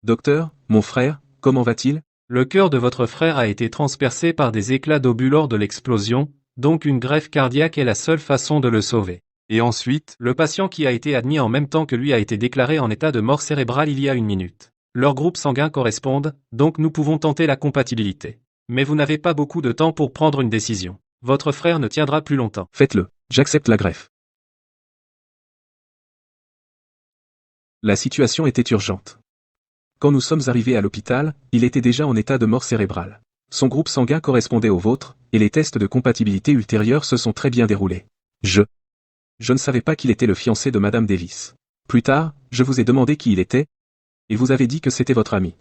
Docteur, mon frère, comment va-t-il? Le cœur de votre frère a été transpercé par des éclats d'obus lors de l'explosion, donc une greffe cardiaque est la seule façon de le sauver. Et ensuite, Le patient qui a été admis en même temps que lui a été déclaré en état de mort cérébrale il y a 1 minute. Leurs groupes sanguins correspondent, donc nous pouvons tenter la compatibilité. Mais vous n'avez pas beaucoup de temps pour prendre une décision. Votre frère ne tiendra plus longtemps. Faites-le. J'accepte la greffe. La situation était urgente. Quand nous sommes arrivés à l'hôpital, il était déjà en état de mort cérébrale. Son groupe sanguin correspondait au vôtre, et les tests de compatibilité ultérieurs se sont très bien déroulés. Je ne savais pas qu'il était le fiancé de Madame Davis. Plus tard, je vous ai demandé qui il était, et vous avez dit que c'était votre ami.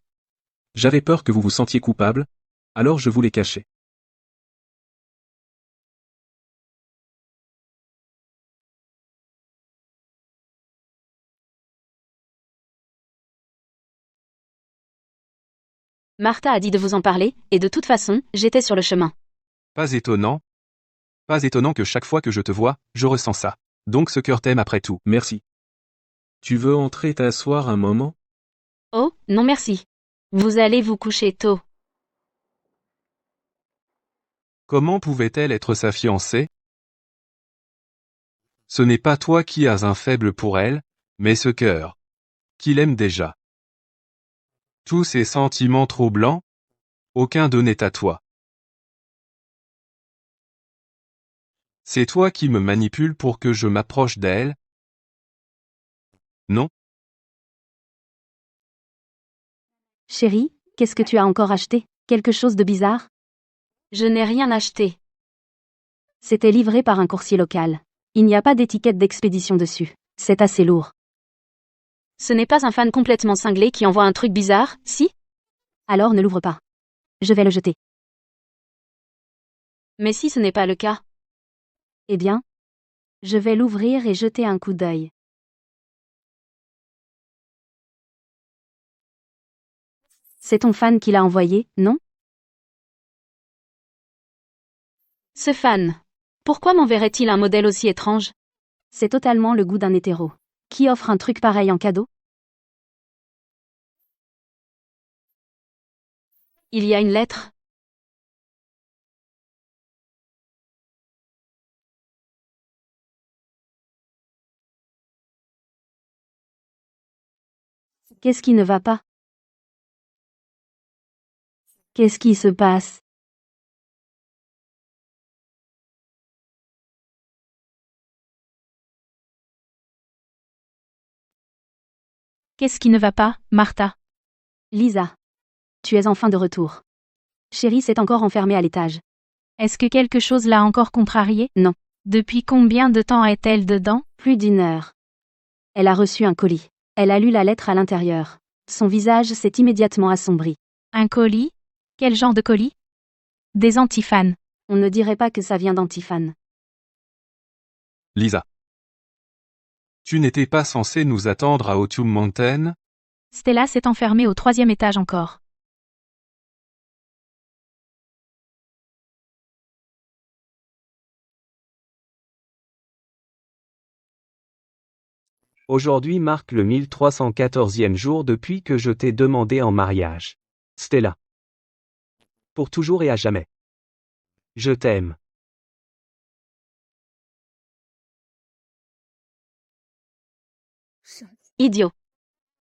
J'avais peur que vous vous sentiez coupable, alors je vous l'ai caché. Martha a dit de vous en parler, et de toute façon, j'étais sur le chemin. pas étonnant que chaque fois que je te vois, je ressens ça. Donc ce cœur t'aime après tout. Merci. Tu veux entrer t'asseoir un moment? Oh, non merci. Vous allez vous coucher tôt. Comment pouvait-elle être sa fiancée? Ce n'est pas toi qui as un faible pour elle, mais ce cœur. Qu'il aime déjà. Tous ces sentiments troublants? Aucun d'eux n'est à toi. C'est toi qui me manipules pour que je m'approche d'elle? Non? Chérie, qu'est-ce que tu as encore acheté? Quelque chose de bizarre? Je n'ai rien acheté. C'était livré par un coursier local. Il n'y a pas d'étiquette d'expédition dessus. C'est assez lourd. Ce n'est pas un fan complètement cinglé qui envoie un truc bizarre, si? Alors ne l'ouvre pas. Je vais le jeter. Mais si ce n'est pas le cas? Eh bien, je vais l'ouvrir et jeter un coup d'œil. C'est ton fan qui l'a envoyé, non? Ce fan. Pourquoi m'enverrait-il un modèle aussi étrange? C'est totalement le goût d'un hétéro. Qui offre un truc pareil en cadeau? Il y a une lettre. Qu'est-ce qui ne va pas? Qu'est-ce qui se passe? Qu'est-ce qui ne va pas, Martha? Lisa. Tu es enfin de retour. Chérie s'est encore enfermée à l'étage. Est-ce que quelque chose l'a encore contrariée? Non. Depuis combien de temps est-elle dedans? Plus d'1 heure. Elle a reçu un colis. Elle a lu la lettre à l'intérieur. Son visage s'est immédiatement assombri. Un colis? Quel genre de colis? Des antifanes. On ne dirait pas que ça vient d'Antiphane. Lisa. Tu n'étais pas censé nous attendre à Autumn Mountain? Stella s'est enfermée au 3e étage encore. Aujourd'hui marque le 1314e jour depuis que je t'ai demandé en mariage. Stella. Pour toujours et à jamais. Je t'aime. Idiot.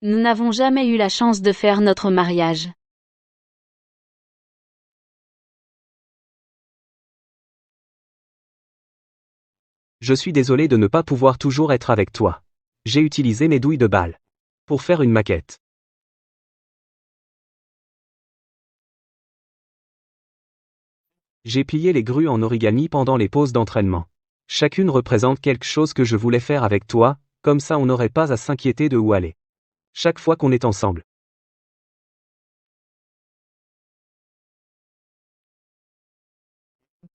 Nous n'avons jamais eu la chance de faire notre mariage. Je suis désolé de ne pas pouvoir toujours être avec toi. J'ai utilisé mes douilles de balle. Pour faire une maquette. J'ai plié les grues en origami pendant les pauses d'entraînement. Chacune représente quelque chose que je voulais faire avec toi, comme ça on n'aurait pas à s'inquiéter de où aller. Chaque fois qu'on est ensemble.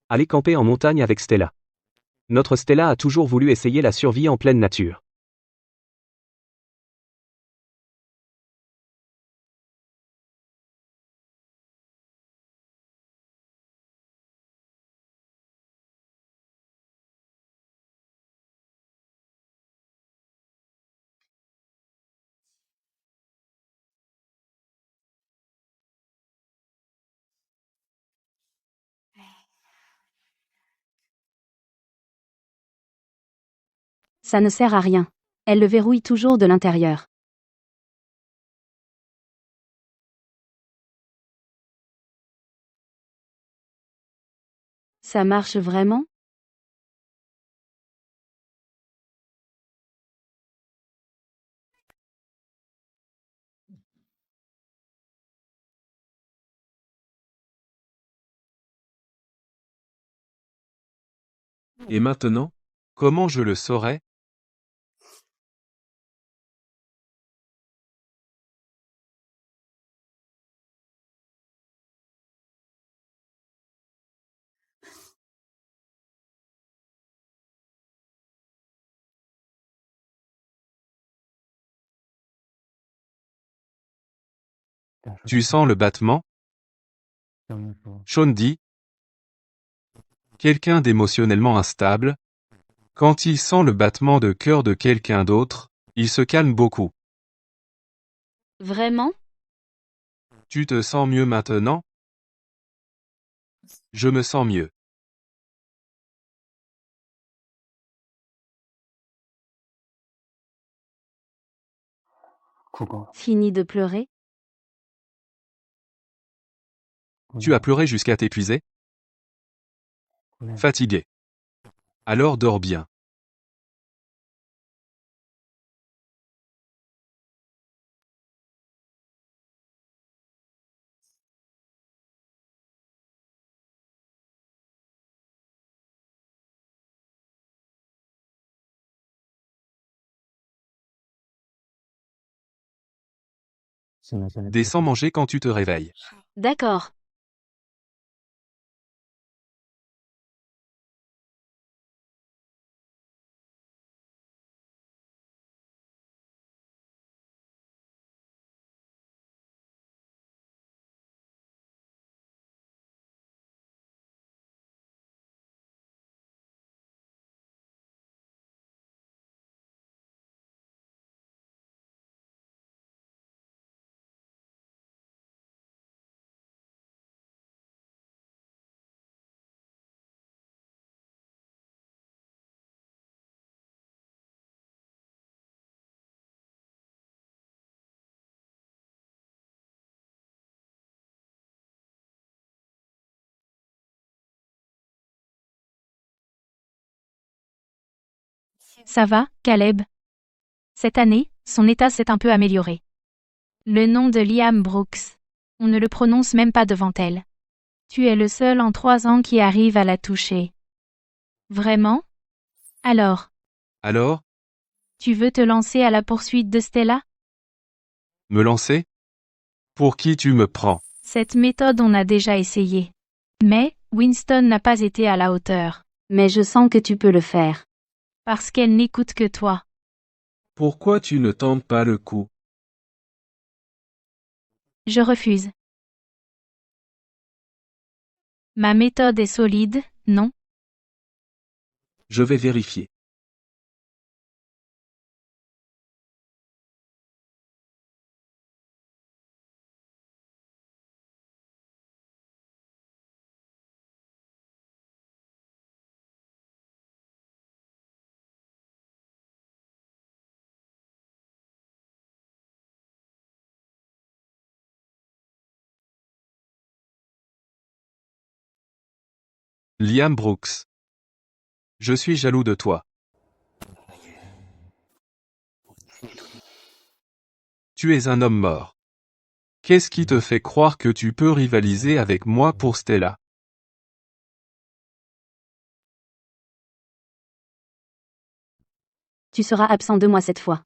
Aller camper en montagne avec Stella. Notre Stella a toujours voulu essayer la survie en pleine nature. Ça ne sert à rien. Elle le verrouille toujours de l'intérieur. Ça marche vraiment? Et maintenant? Comment je le saurais? Tu sens le battement? Sean dit. Quelqu'un d'émotionnellement instable. Quand il sent le battement de cœur de quelqu'un d'autre, il se calme beaucoup. Vraiment? Tu te sens mieux maintenant? Je me sens mieux. Fini de pleurer? Tu as pleuré jusqu'à t'épuiser? Fatigué. Alors dors bien. Descends manger quand tu te réveilles. D'accord. Ça va, Caleb? Cette année, son état s'est un peu amélioré. Le nom de Liam Brooks. On ne le prononce même pas devant elle. Tu es le seul en 3 ans qui arrive à la toucher. Vraiment? Alors, Alors? tu veux te lancer à la poursuite de Stella? Me lancer? Pour qui tu me prends? Cette méthode on a déjà essayé. Mais, Winston n'a pas été à la hauteur. Mais je sens que tu peux le faire. Parce qu'elle n'écoute que toi. Pourquoi tu ne tentes pas le coup? Je refuse. Ma méthode est solide, non? Je vais vérifier. Liam Brooks. Je suis jaloux de toi. Tu es un homme mort. Qu'est-ce qui te fait croire que tu peux rivaliser avec moi pour Stella? Tu seras absent 2 mois cette fois.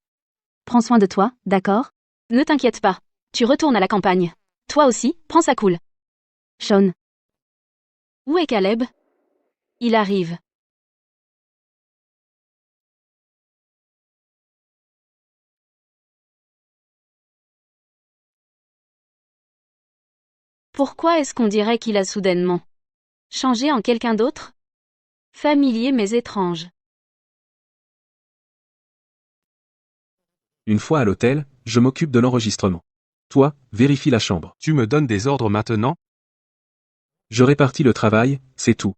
Prends soin de toi, d'accord? Ne t'inquiète pas. Tu retournes à la campagne. Toi aussi, prends ça cool. Sean, Où est Caleb? Il arrive. Pourquoi est-ce qu'on dirait qu'il a soudainement changé en quelqu'un d'autre? Familier mais étrange. Une fois à l'hôtel, je m'occupe de l'enregistrement. Toi, vérifie la chambre. Tu me donnes des ordres maintenant? Je répartis le travail, c'est tout.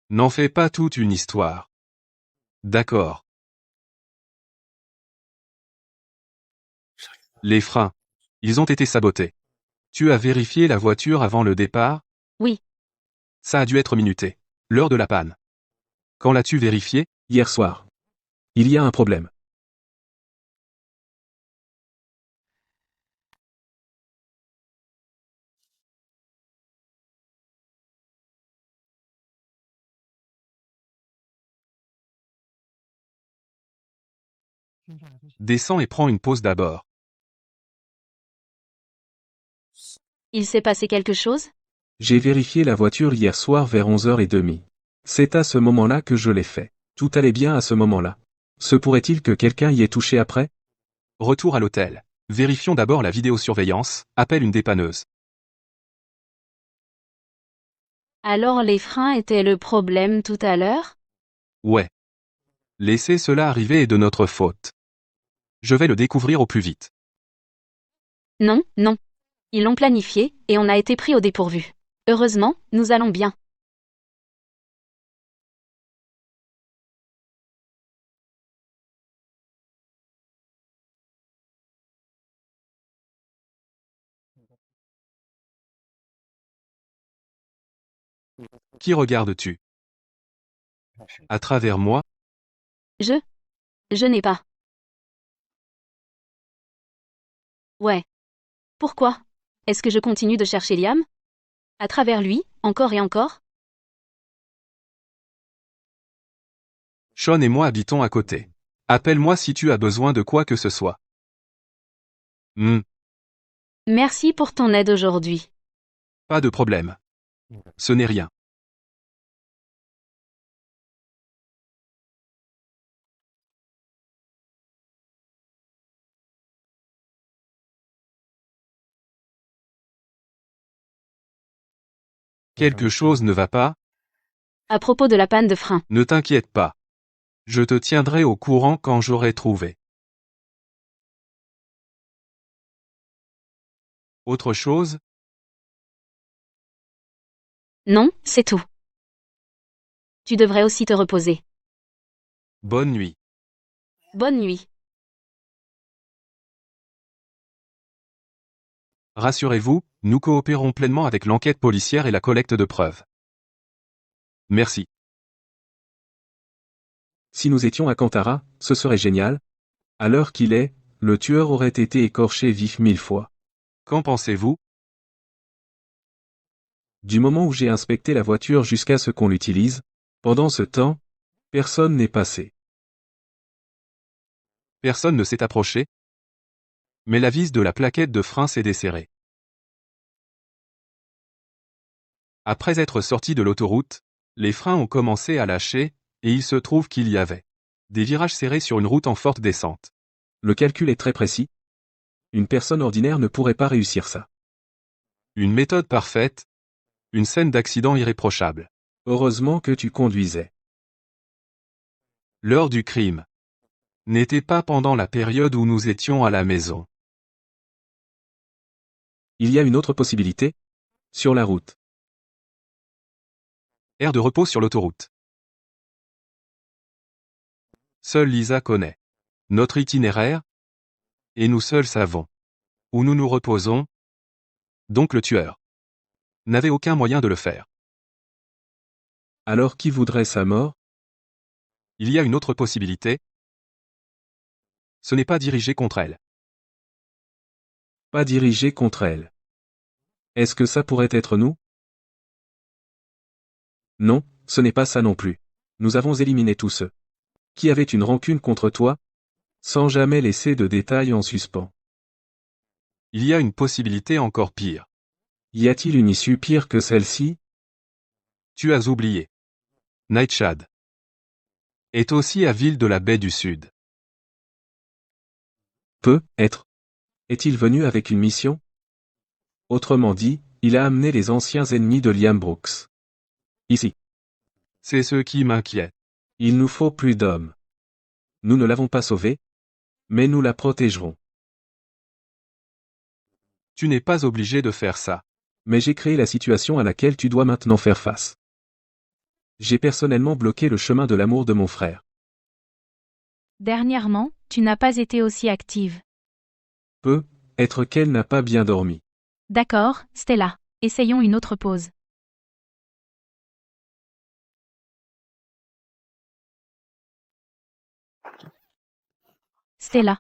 N'en fais pas toute une histoire. D'accord. Les freins. Ils ont été sabotés. Tu as vérifié la voiture avant le départ? Oui. Ça a dû être minuté. L'heure de la panne. Quand l'as-tu vérifié? Hier soir. Il y a un problème. Descends et prends une pause d'abord. Il s'est passé quelque chose? J'ai vérifié la voiture hier soir vers 11h30. C'est à ce moment-là que je l'ai fait. Tout allait bien à ce moment-là. Se pourrait-il que quelqu'un y ait touché après? Retour à l'hôtel. Vérifions d'abord la vidéosurveillance, appelle une dépanneuse. Alors les freins étaient le problème tout à l'heure? Ouais. Laisser cela arriver est de notre faute. Je vais le découvrir au plus vite. Non, non. Ils l'ont planifié, et on a été pris au dépourvu. Heureusement, nous allons bien. Qui regardes-tu? À travers moi? Je n'ai pas. Ouais. Pourquoi? Est-ce que je continue de chercher Liam? À travers lui, encore et encore? Sean et moi habitons à côté. Appelle-moi si tu as besoin de quoi que ce soit. Merci pour ton aide aujourd'hui. Pas de problème. Ce n'est rien. Quelque chose ne va pas? À propos de la panne de frein. Ne t'inquiète pas. Je te tiendrai au courant quand j'aurai trouvé. Autre chose? Non, c'est tout. Tu devrais aussi te reposer. Bonne nuit. Bonne nuit. Rassurez-vous, nous coopérons pleinement avec l'enquête policière et la collecte de preuves. Merci. Si nous étions à Kantara, ce serait génial. À l'heure qu'il est, le tueur aurait été écorché vif 1000 fois. Qu'en pensez-vous? Du moment où j'ai inspecté la voiture jusqu'à ce qu'on l'utilise, pendant ce temps, personne n'est passé. Personne ne s'est approché? Mais la vis de la plaquette de frein s'est desserrée. Après être sortis de l'autoroute, les freins ont commencé à lâcher, et il se trouve qu'il y avait Des virages serrés sur une route en forte descente. Le calcul est très précis. Une personne ordinaire ne pourrait pas réussir ça. Une méthode parfaite. Une scène d'accident irréprochable. Heureusement que tu conduisais. L'heure du crime. N'était pas pendant la période où nous étions à la maison. Il y a une autre possibilité. Sur la route. Aire de repos sur l'autoroute. Seule Lisa connaît notre itinéraire, et nous seuls savons où nous nous reposons. Donc le tueur n'avait aucun moyen de le faire. Alors qui voudrait sa mort? Il y a une autre possibilité. Ce n'est pas dirigé contre elle. Pas dirigé contre elle. Est-ce que ça pourrait être nous? Non, ce n'est pas ça non plus. Nous avons éliminé tous ceux qui avaient une rancune contre toi, sans jamais laisser de détails en suspens. Il y a une possibilité encore pire. Y a-t-il une issue pire que celle-ci? Tu as oublié. Nightshade est aussi à Ville de la Baie du Sud. Peut être. Est-il venu avec une mission? Autrement dit, il a amené les anciens ennemis de Liam Brooks. Ici. C'est ce qui m'inquiète. Il nous faut plus d'hommes. Nous ne l'avons pas sauvée, mais nous la protégerons. Tu n'es pas obligé de faire ça. Mais j'ai créé la situation à laquelle tu dois maintenant faire face. J'ai personnellement bloqué le chemin de l'amour de mon frère. Dernièrement, tu n'as pas été aussi active. Peut être qu'elle n'a pas bien dormi. D'accord, Stella. Essayons une autre pause. Stella.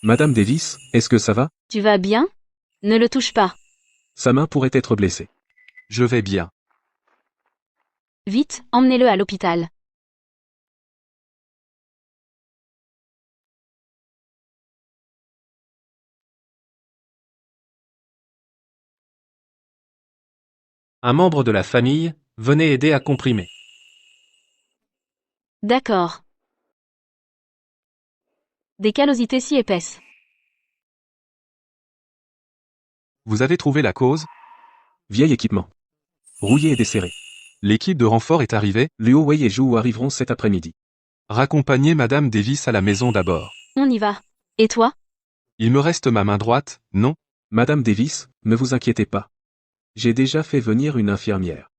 Madame Davis, est-ce que ça va? Tu vas bien? Ne le touche pas. Sa main pourrait être blessée. Je vais bien. Vite, emmenez-le à l'hôpital. Un membre de la famille, venez aider à comprimer. D'accord. Des callosités si épaisses. Vous avez trouvé la cause? Vieil équipement. Rouillé et desserré. L'équipe de renfort est arrivée. Liu Wei et Zhou arriveront cet après-midi. Raccompagnez Madame Davis à la maison d'abord. On y va. Et toi? Il me reste ma main droite, non? Madame Davis, ne vous inquiétez pas. J'ai déjà fait venir une infirmière.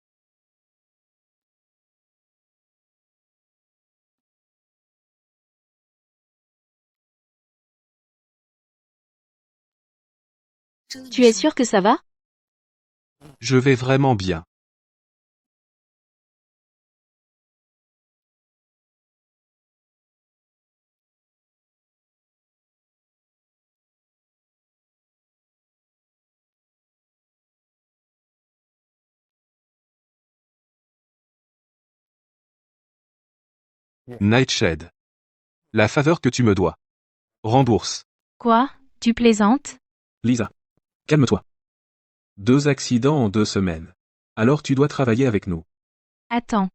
Tu es sûr que ça va? Je vais vraiment bien. Nightshade. La faveur que tu me dois. Rembourse. Quoi? Tu plaisantes? Lisa. Calme-toi. 2 accidents en 2 semaines. Alors tu dois travailler avec nous. Attends.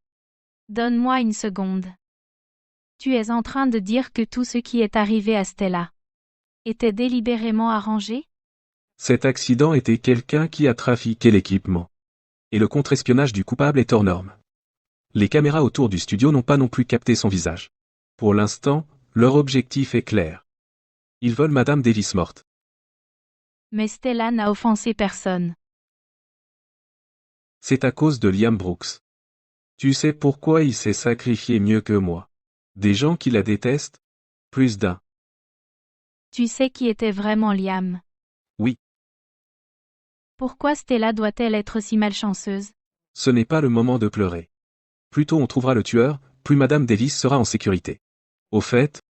Donne-moi une seconde. Tu es en train de dire que tout ce qui est arrivé à Stella était délibérément arrangé? Cet accident était quelqu'un qui a trafiqué l'équipement. Et le contre-espionnage du coupable est hors norme. Les caméras autour du studio n'ont pas non plus capté son visage. Pour l'instant, leur objectif est clair. Ils veulent Madame Davis morte. Mais Stella n'a offensé personne. C'est à cause de Liam Brooks. Tu sais pourquoi il s'est sacrifié mieux que moi? Des gens qui la détestent? Plus d'un. Tu sais qui était vraiment Liam? Oui. Pourquoi Stella doit-elle être si malchanceuse? Ce n'est pas le moment de pleurer. Plus tôt on trouvera le tueur, plus Madame Davis sera en sécurité. Au fait,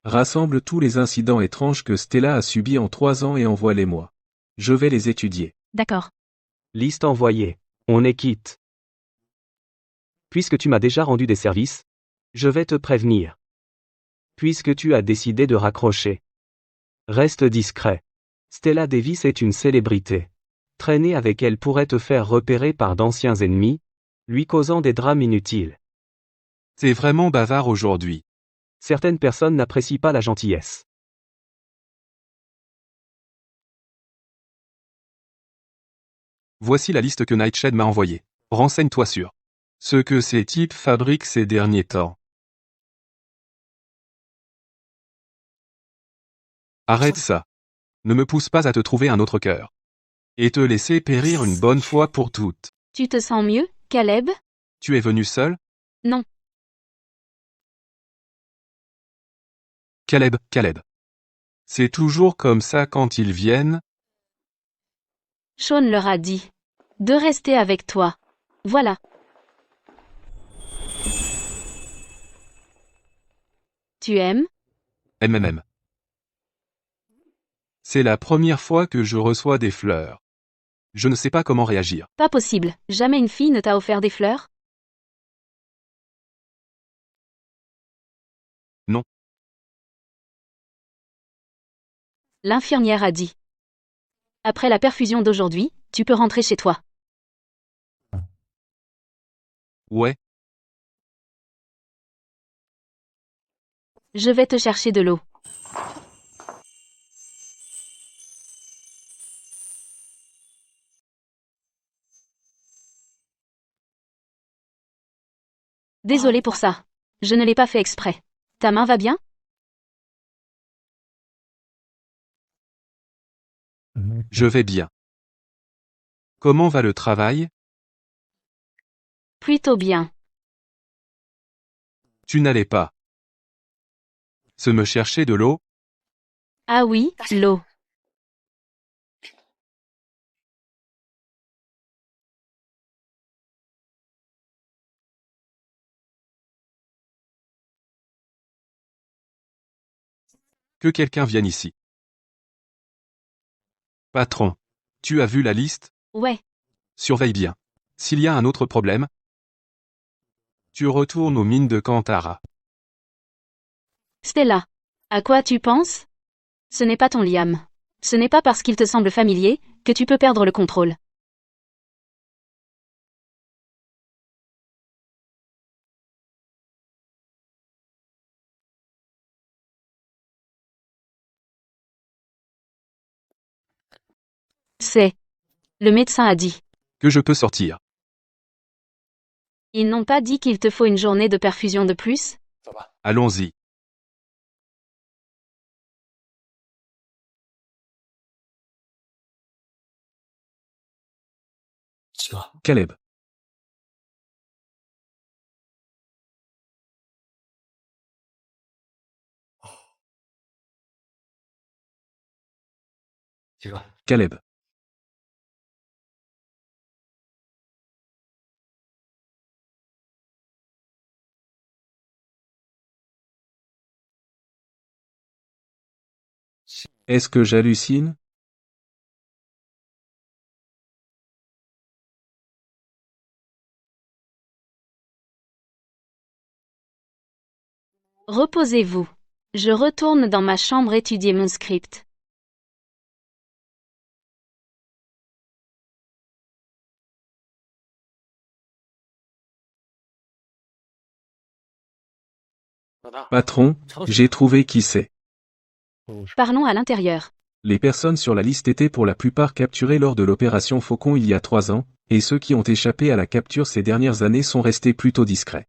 rassemble tous les incidents étranges que Stella a subis en 3 ans et envoie-les-moi. Je vais les étudier. D'accord. Liste envoyée. On est quitte. Puisque tu m'as déjà rendu des services, je vais te prévenir. Puisque tu as décidé de raccrocher. Reste discret. Stella Davis est une célébrité. Traîner avec elle pourrait te faire repérer par d'anciens ennemis, lui causant des drames inutiles. T'es vraiment bavard aujourd'hui. Certaines personnes n'apprécient pas la gentillesse. Voici la liste que Nightshade m'a envoyée. Renseigne-toi sur ce que ces types fabriquent ces derniers temps. Arrête ça. Ne me pousse pas à te trouver un autre cœur. Et te laisser périr une bonne fois pour toutes. Tu te sens mieux, Caleb? Tu es venu seul? Non. Caleb. C'est toujours comme ça quand ils viennent? Sean leur a dit de rester avec toi. Voilà. Tu aimes? MMM. C'est la première fois que je reçois des fleurs. Je ne sais pas comment réagir. Pas possible. Jamais une fille ne t'a offert des fleurs? Non. L'infirmière a dit. Après la perfusion d'aujourd'hui, tu peux rentrer chez toi. Ouais, Je vais te chercher de l'eau. Désolé pour ça. Je ne l'ai pas fait exprès. Ta main va bien? je vais bien. Comment va le travail? Plutôt bien. Tu n'allais pas se me chercher de l'eau? Ah oui, l'eau. Que quelqu'un vienne ici. Patron, tu as vu la liste? Ouais. Surveille bien. S'il y a un autre problème, tu retournes aux mines de Kantara. Stella. À quoi tu penses? Ce n'est pas ton Liam. Ce n'est pas parce qu'il te semble familier que tu peux perdre le contrôle. C'est. Le médecin a dit. Que je peux sortir. Ils n'ont pas dit qu'il te faut une journée de perfusion de plus? Allons-y. Caleb. Caleb. Est-ce que j'hallucine? Reposez-vous. Je retourne dans ma chambre étudier mon script. Patron, j'ai trouvé qui c'est. Parlons à l'intérieur. Les personnes sur la liste étaient pour la plupart capturées lors de l'opération Faucon il y a 3 ans, et ceux qui ont échappé à la capture ces dernières années sont restés plutôt discrets.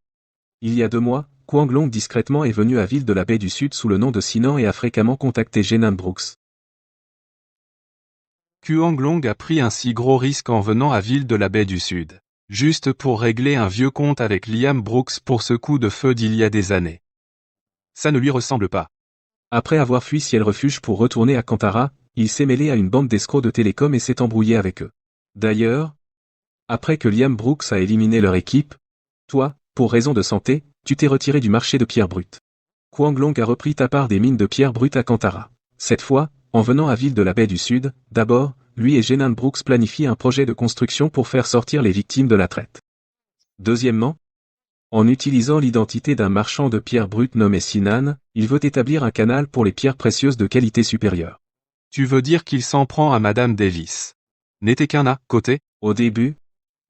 Il y a 2 mois, Kwang Long discrètement est venu à Ville de la Baie du Sud sous le nom de Sinan et a fréquemment contacté Jenan Brooks. Kwang Long a pris un si gros risque en venant à Ville de la Baie du Sud, juste pour régler un vieux compte avec Liam Brooks pour ce coup de feu d'il y a des années. Ça ne lui ressemble pas. Après avoir fui Ciel Refuge pour retourner à Kantara, il s'est mêlé à une bande d'escrocs de télécom et s'est embrouillé avec eux. D'ailleurs, après que Liam Brooks a éliminé leur équipe, toi, pour raison de santé, tu t'es retiré du marché de pierre brute. Kwang Long a repris ta part des mines de pierre brute à Kantara. Cette fois, en venant à Ville de la Baie du Sud, d'abord, lui et Jenan Brooks planifient un projet de construction pour faire sortir les victimes de la traite. Deuxièmement, en utilisant l'identité d'un marchand de pierres brutes nommé Sinan, il veut établir un canal pour les pierres précieuses de qualité supérieure. Tu veux dire qu'il s'en prend à Madame Davis? N'était qu'un à côté? Au début,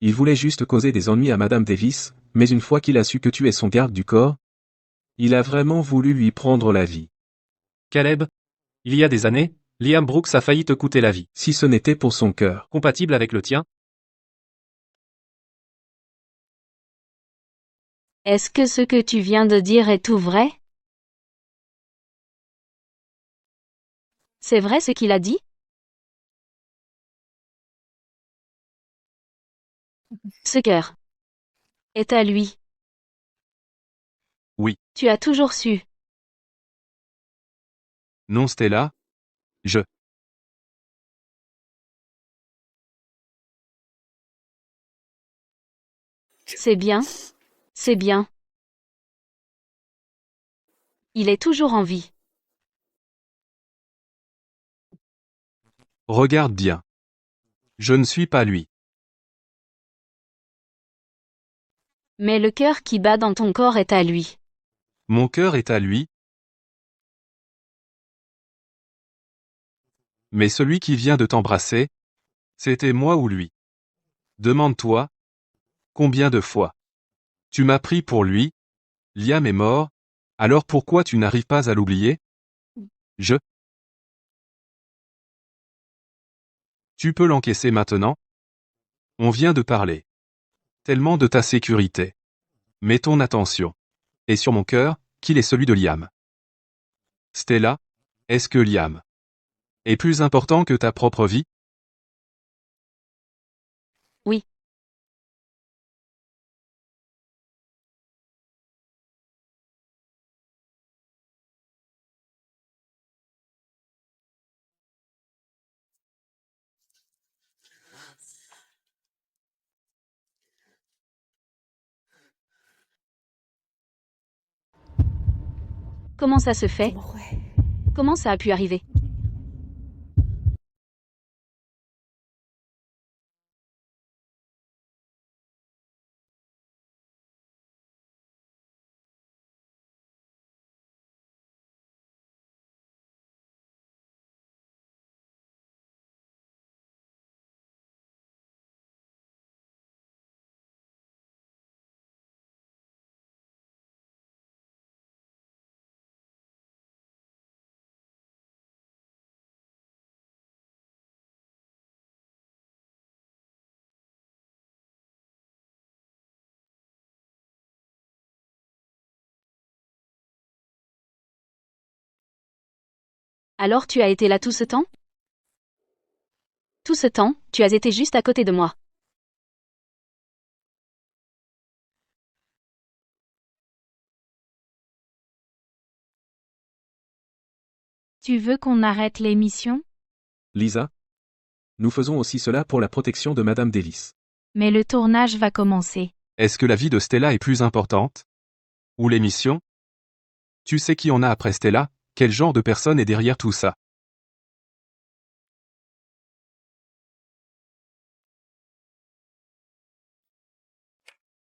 il voulait juste causer des ennuis à Madame Davis, mais une fois qu'il a su que tu es son garde du corps, il a vraiment voulu lui prendre la vie. Caleb, il y a des années, Liam Brooks a failli te coûter la vie. Si ce n'était pour son cœur. Compatible avec le tien? Est-ce que ce que tu viens de dire est tout vrai? C'est vrai ce qu'il a dit? Ce cœur est à lui. Oui. Tu as toujours su. Non Stella? C'est bien. C'est bien. Il est toujours en vie. Regarde bien. Je ne suis pas lui. Mais le cœur qui bat dans ton corps est à lui. Mon cœur est à lui. Mais celui qui vient de t'embrasser, c'était moi ou lui? Demande-toi. Combien de fois? Tu m'as pris pour lui. Liam est mort. Alors pourquoi tu n'arrives pas à l'oublier? Tu peux l'encaisser maintenant? On vient de parler. Tellement de ta sécurité. Mais ton attention est sur mon cœur, qu'il est celui de Liam. Stella, est-ce que Liam est plus important que ta propre vie? Oui. Comment ça se fait? Comment ça a pu arriver? Alors tu as été là tout ce temps? Tout ce temps, tu as été juste à côté de moi. Tu veux qu'on arrête l'émission? Lisa? Nous faisons aussi cela pour la protection de Madame Davis. Mais le tournage va commencer. Est-ce que la vie de Stella est plus importante? Ou l'émission? Tu sais qui en a après Stella? Quel genre de personne est derrière tout ça?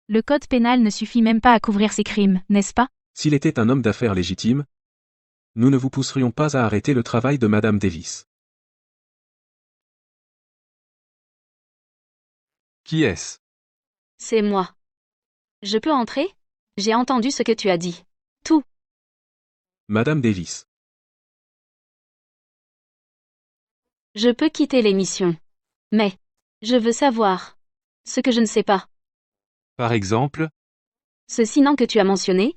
Le code pénal ne suffit même pas à couvrir ces crimes, n'est-ce pas? S'il était un homme d'affaires légitime, nous ne vous pousserions pas à arrêter le travail de Madame Davis. Qui est-ce? C'est moi. Je peux entrer? J'ai entendu ce que tu as dit. Tout. Madame Davis. Je peux quitter l'émission. Mais, je veux savoir ce que je ne sais pas. Par exemple? Ceci non que tu as mentionné?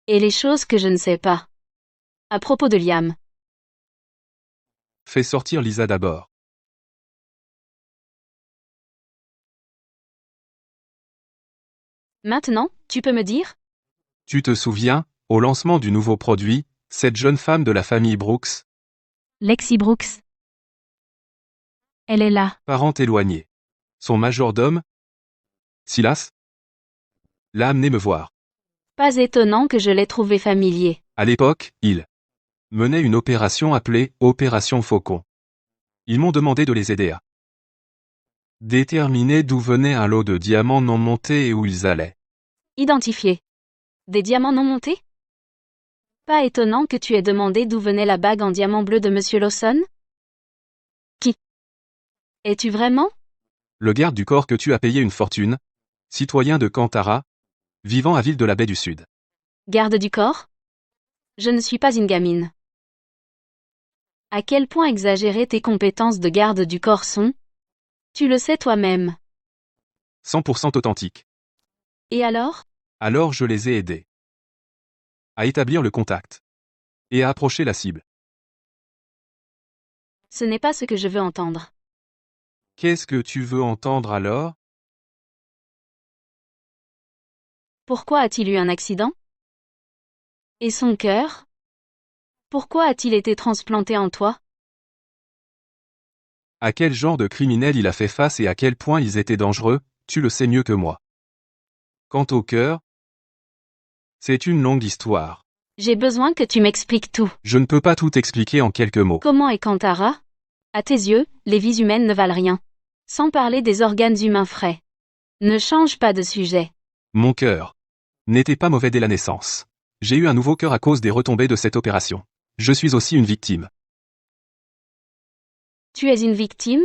Et les choses que je ne sais pas. À propos de Liam. Fais sortir Lisa d'abord. Maintenant, tu peux me dire? Tu te souviens, au lancement du nouveau produit, cette jeune femme de la famille Brooks, Lexi Brooks. Elle est là. parente éloignée. Son majordome, Silas, l'a amené me voir. Pas étonnant que je l'ai trouvé familier. À l'époque, ils menaient une opération appelée Opération Faucon. Ils m'ont demandé de les aider à déterminer d'où venait un lot de diamants non montés et où ils allaient. Identifié. Des diamants non montés? Pas étonnant que tu aies demandé d'où venait la bague en diamant bleu de Monsieur Lawson? Qui? Es-tu vraiment? Le garde du corps que tu as payé une fortune, Citoyen de Kantara, vivant à Ville de la Baie du Sud. Garde du corps? Je ne suis pas une gamine. À quel point exagérées tes compétences de garde du corps sont? Tu le sais toi-même. 100% authentique. Et alors? Alors je les ai aidés à établir le contact et à approcher la cible. Ce n'est pas ce que je veux entendre. Qu'est-ce que tu veux entendre alors? Pourquoi a-t-il eu un accident? Et son cœur? Pourquoi a-t-il été transplanté en toi? À quel genre de criminels il a fait face et à quel point ils étaient dangereux, tu le sais mieux que moi. Quant au cœur, c'est une longue histoire. J'ai besoin que tu m'expliques tout. Je ne peux pas tout expliquer en quelques mots. Comment est Kantara? À tes yeux, les vies humaines ne valent rien. Sans parler des organes humains frais. Ne change pas de sujet. Mon cœur n'était pas mauvais dès la naissance. J'ai eu un nouveau cœur à cause des retombées de cette opération. Je suis aussi une victime. Tu es une victime?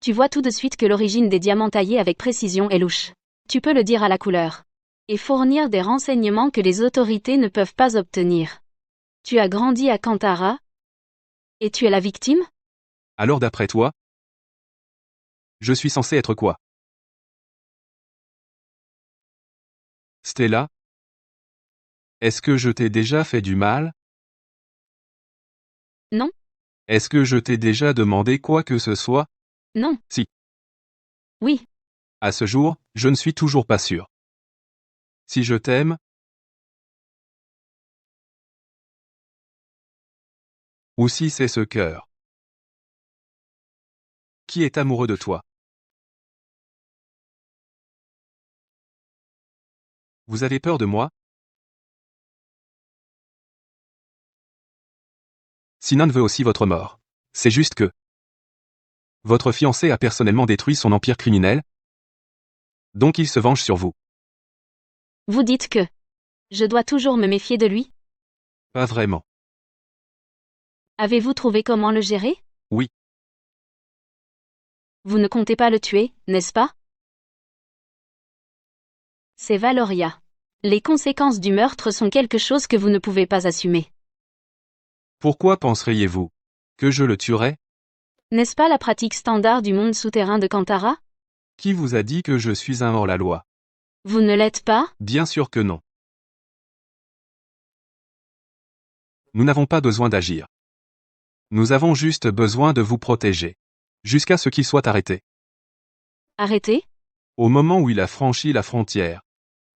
Tu vois tout de suite que l'origine des diamants taillés avec précision est louche. Tu peux le dire à la couleur. Et fournir des renseignements que les autorités ne peuvent pas obtenir. Tu as grandi à Kantara? Et tu es la victime? Alors d'après toi, je suis censé être quoi? Stella? Est-ce que je t'ai déjà fait du mal? Non. Est-ce que je t'ai déjà demandé quoi que ce soit? Non. Si. Oui. À ce jour, je ne suis toujours pas sûr. Si je t'aime, ou si c'est ce cœur qui est amoureux de toi. Vous avez peur de moi? Sinan veut aussi votre mort. C'est juste que votre fiancé a personnellement détruit son empire criminel, donc il se venge sur vous. Vous dites que je dois toujours me méfier de lui? Pas vraiment. Avez-vous trouvé comment le gérer? Oui. Vous ne comptez pas le tuer, n'est-ce pas? C'est Valoria. Les conséquences du meurtre sont quelque chose que vous ne pouvez pas assumer. Pourquoi penseriez-vous que je le tuerais? N'est-ce pas la pratique standard du monde souterrain de Kantara? Qui vous a dit que je suis un hors-la-loi? Vous ne l'êtes pas? Bien sûr que non. Nous n'avons pas besoin d'agir. Nous avons juste besoin de vous protéger. Jusqu'à ce qu'il soit arrêté. Arrêté? Au moment où il a franchi la frontière,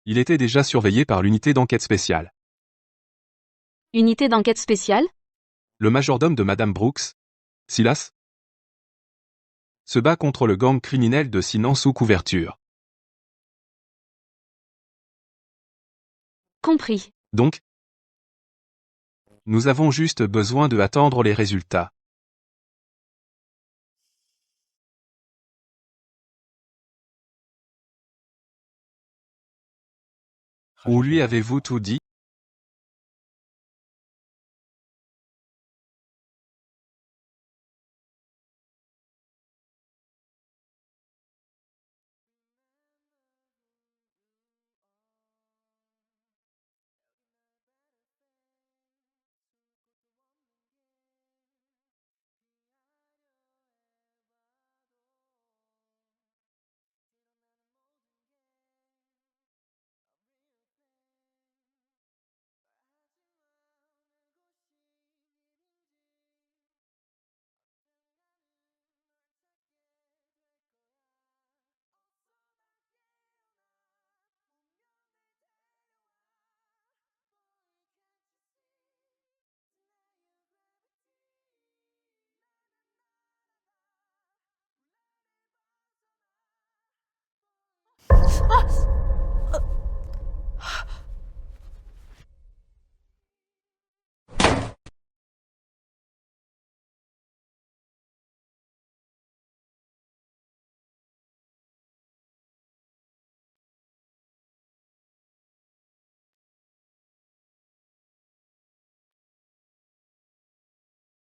il était déjà surveillé par l'unité d'enquête spéciale. Unité d'enquête spéciale? Le majordome de Madame Brooks, Silas, se bat contre le gang criminel de Sinan sous couverture. Compris. Donc, nous avons juste besoin de attendre les résultats. Où lui avez-vous tout dit?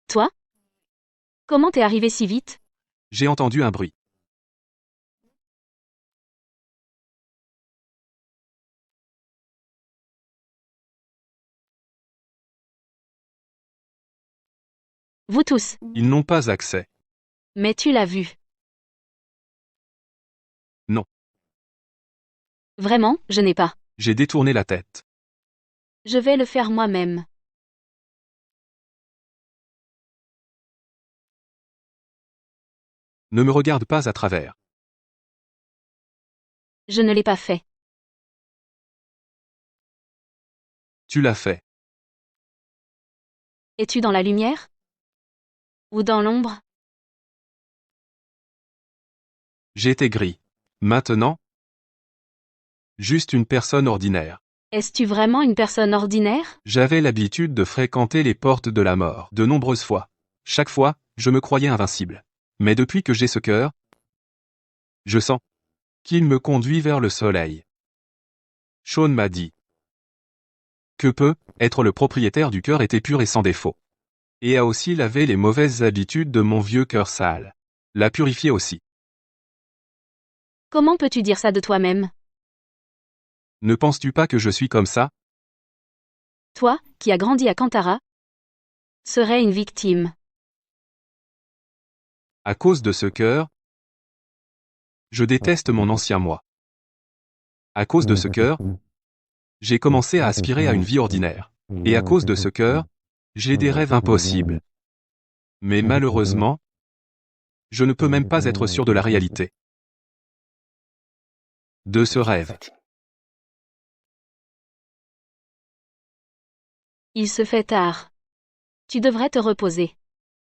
Toi? Comment t'es arrivé si vite? J'ai entendu un bruit. Vous tous. Ils n'ont pas accès. Mais tu l'as vu. Non. Vraiment, je n'ai pas. J'ai détourné la tête. Je vais le faire moi-même. Ne me regarde pas à travers. Je ne l'ai pas fait. Tu l'as fait. Es-tu dans la lumière? Ou dans l'ombre? J'étais gris. Maintenant? Juste une personne ordinaire. Es-tu vraiment une personne ordinaire? J'avais l'habitude de fréquenter les portes de la mort de nombreuses fois. Chaque fois, je me croyais invincible. Mais depuis que j'ai ce cœur, je sens qu'il me conduit vers le soleil. Sean m'a dit que peut être le propriétaire du cœur était pur et sans défaut. Et a aussi lavé les mauvaises habitudes de mon vieux cœur sale. L'a purifié aussi. Comment peux-tu dire ça de toi-même? Ne penses-tu pas que je suis comme ça? Toi, qui as grandi à Kantara, serais une victime. À cause de ce cœur, je déteste mon ancien moi. À cause de ce cœur, j'ai commencé à aspirer à une vie ordinaire. Et à cause de ce cœur, j'ai des rêves impossibles. Mais malheureusement, je ne peux même pas être sûr de la réalité de ce rêve. Il se fait tard. Tu devrais te reposer.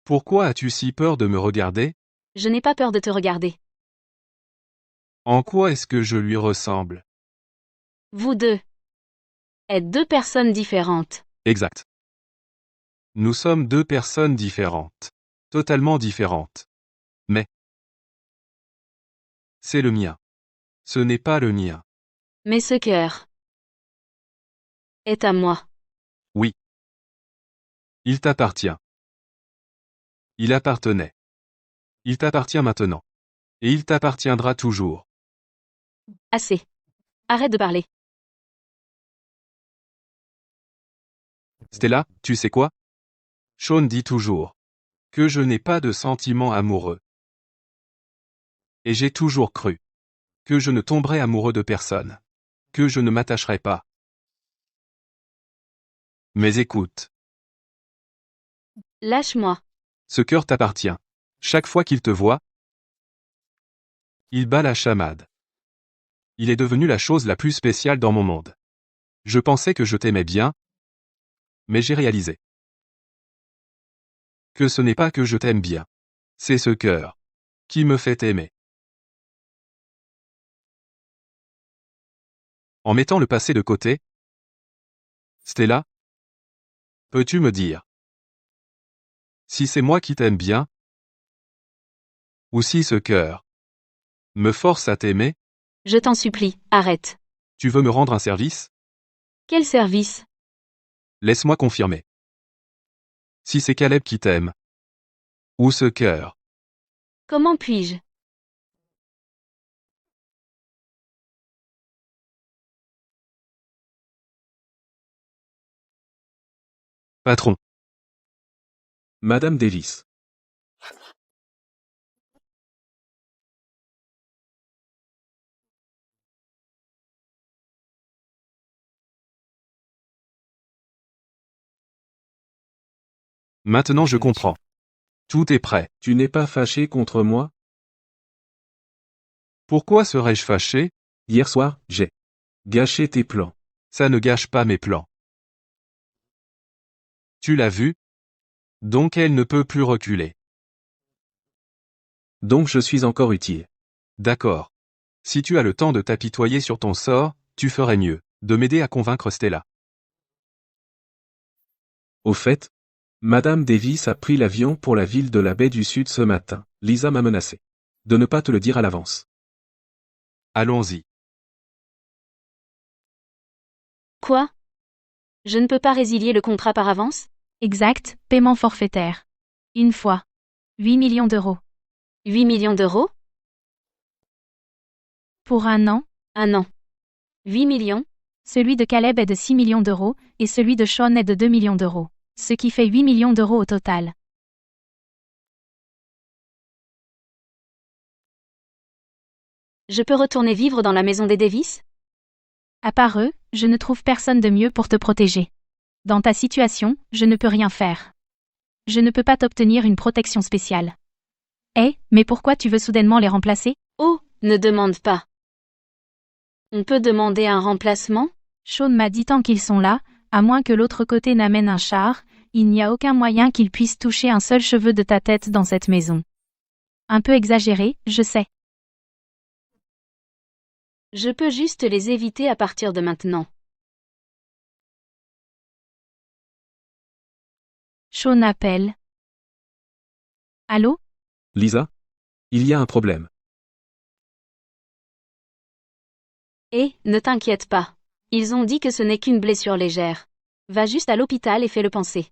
Pourquoi as-tu si peur de me regarder? Je n'ai pas peur de te regarder. En quoi est-ce que je lui ressemble? Vous deux êtes deux personnes différentes. Exact. Nous sommes deux personnes différentes. Totalement différentes. Mais c'est le mien. Ce n'est pas le mien. Mais ce cœur est à moi. Oui. Il t'appartient. Il appartenait. Il t'appartient maintenant. Et il t'appartiendra toujours. Assez. Arrête de parler. Stella, tu sais quoi? Sean dit toujours que je n'ai pas de sentiments amoureux. Et j'ai toujours cru que je ne tomberais amoureux de personne. Que je ne m'attacherais pas. Mais écoute, Lâche-moi. ce cœur t'appartient. Chaque fois qu'il te voit, il bat la chamade. Il est devenu la chose la plus spéciale dans mon monde. Je pensais que je t'aimais bien, mais j'ai réalisé que ce n'est pas que je t'aime bien. C'est ce cœur qui me fait aimer. En mettant le passé de côté, Stella, peux-tu me dire si c'est moi qui t'aime bien, ou si ce cœur me force à t'aimer? Je t'en supplie, arrête. Tu veux me rendre un service? Quel service? Laisse-moi confirmer. Si c'est Caleb qui t'aime, ou ce cœur, Comment puis-je? patron. Madame Davis. Maintenant je comprends. Tout est prêt. Tu n'es pas fâché contre moi? Pourquoi serais-je fâché? Hier soir, j'ai gâché tes plans. Ça ne gâche pas mes plans. Tu l'as vu? Donc elle ne peut plus reculer. Donc je suis encore utile. D'accord. Si tu as le temps de t'apitoyer sur ton sort, tu ferais mieux de m'aider à convaincre Stella. Au fait, Madame Davis a pris l'avion pour la ville de la baie du Sud ce matin. Lisa m'a menacé de ne pas te le dire à l'avance. Allons-y. Quoi? Je ne peux pas résilier le contrat par avance? Exact, paiement forfaitaire. Une fois. 8 millions d'euros. 8 millions d'euros? Pour un an, Un an. 8 millions? celui de Caleb est de 6 millions d'euros, et celui de Sean est de 2 millions d'euros. Ce qui fait 8 millions d'euros au total. Je peux retourner vivre dans la maison des Davis? À part eux, je ne trouve personne de mieux pour te protéger. Dans ta situation, je ne peux rien faire. Je ne peux pas t'obtenir une protection spéciale. Mais pourquoi tu veux soudainement les remplacer? Oh, ne demande pas. On peut demander un remplacement? Sean m'a dit tant qu'ils sont là, à moins que l'autre côté n'amène un char, il n'y a aucun moyen qu'ils puissent toucher un seul cheveu de ta tête dans cette maison. Un peu exagéré, je sais. Je peux juste les éviter à partir de maintenant. Sean appelle. Allô? Lisa? Il y a un problème. Ne t'inquiète pas. Ils ont dit que ce n'est qu'une blessure légère. Va juste à l'hôpital et fais-le panser.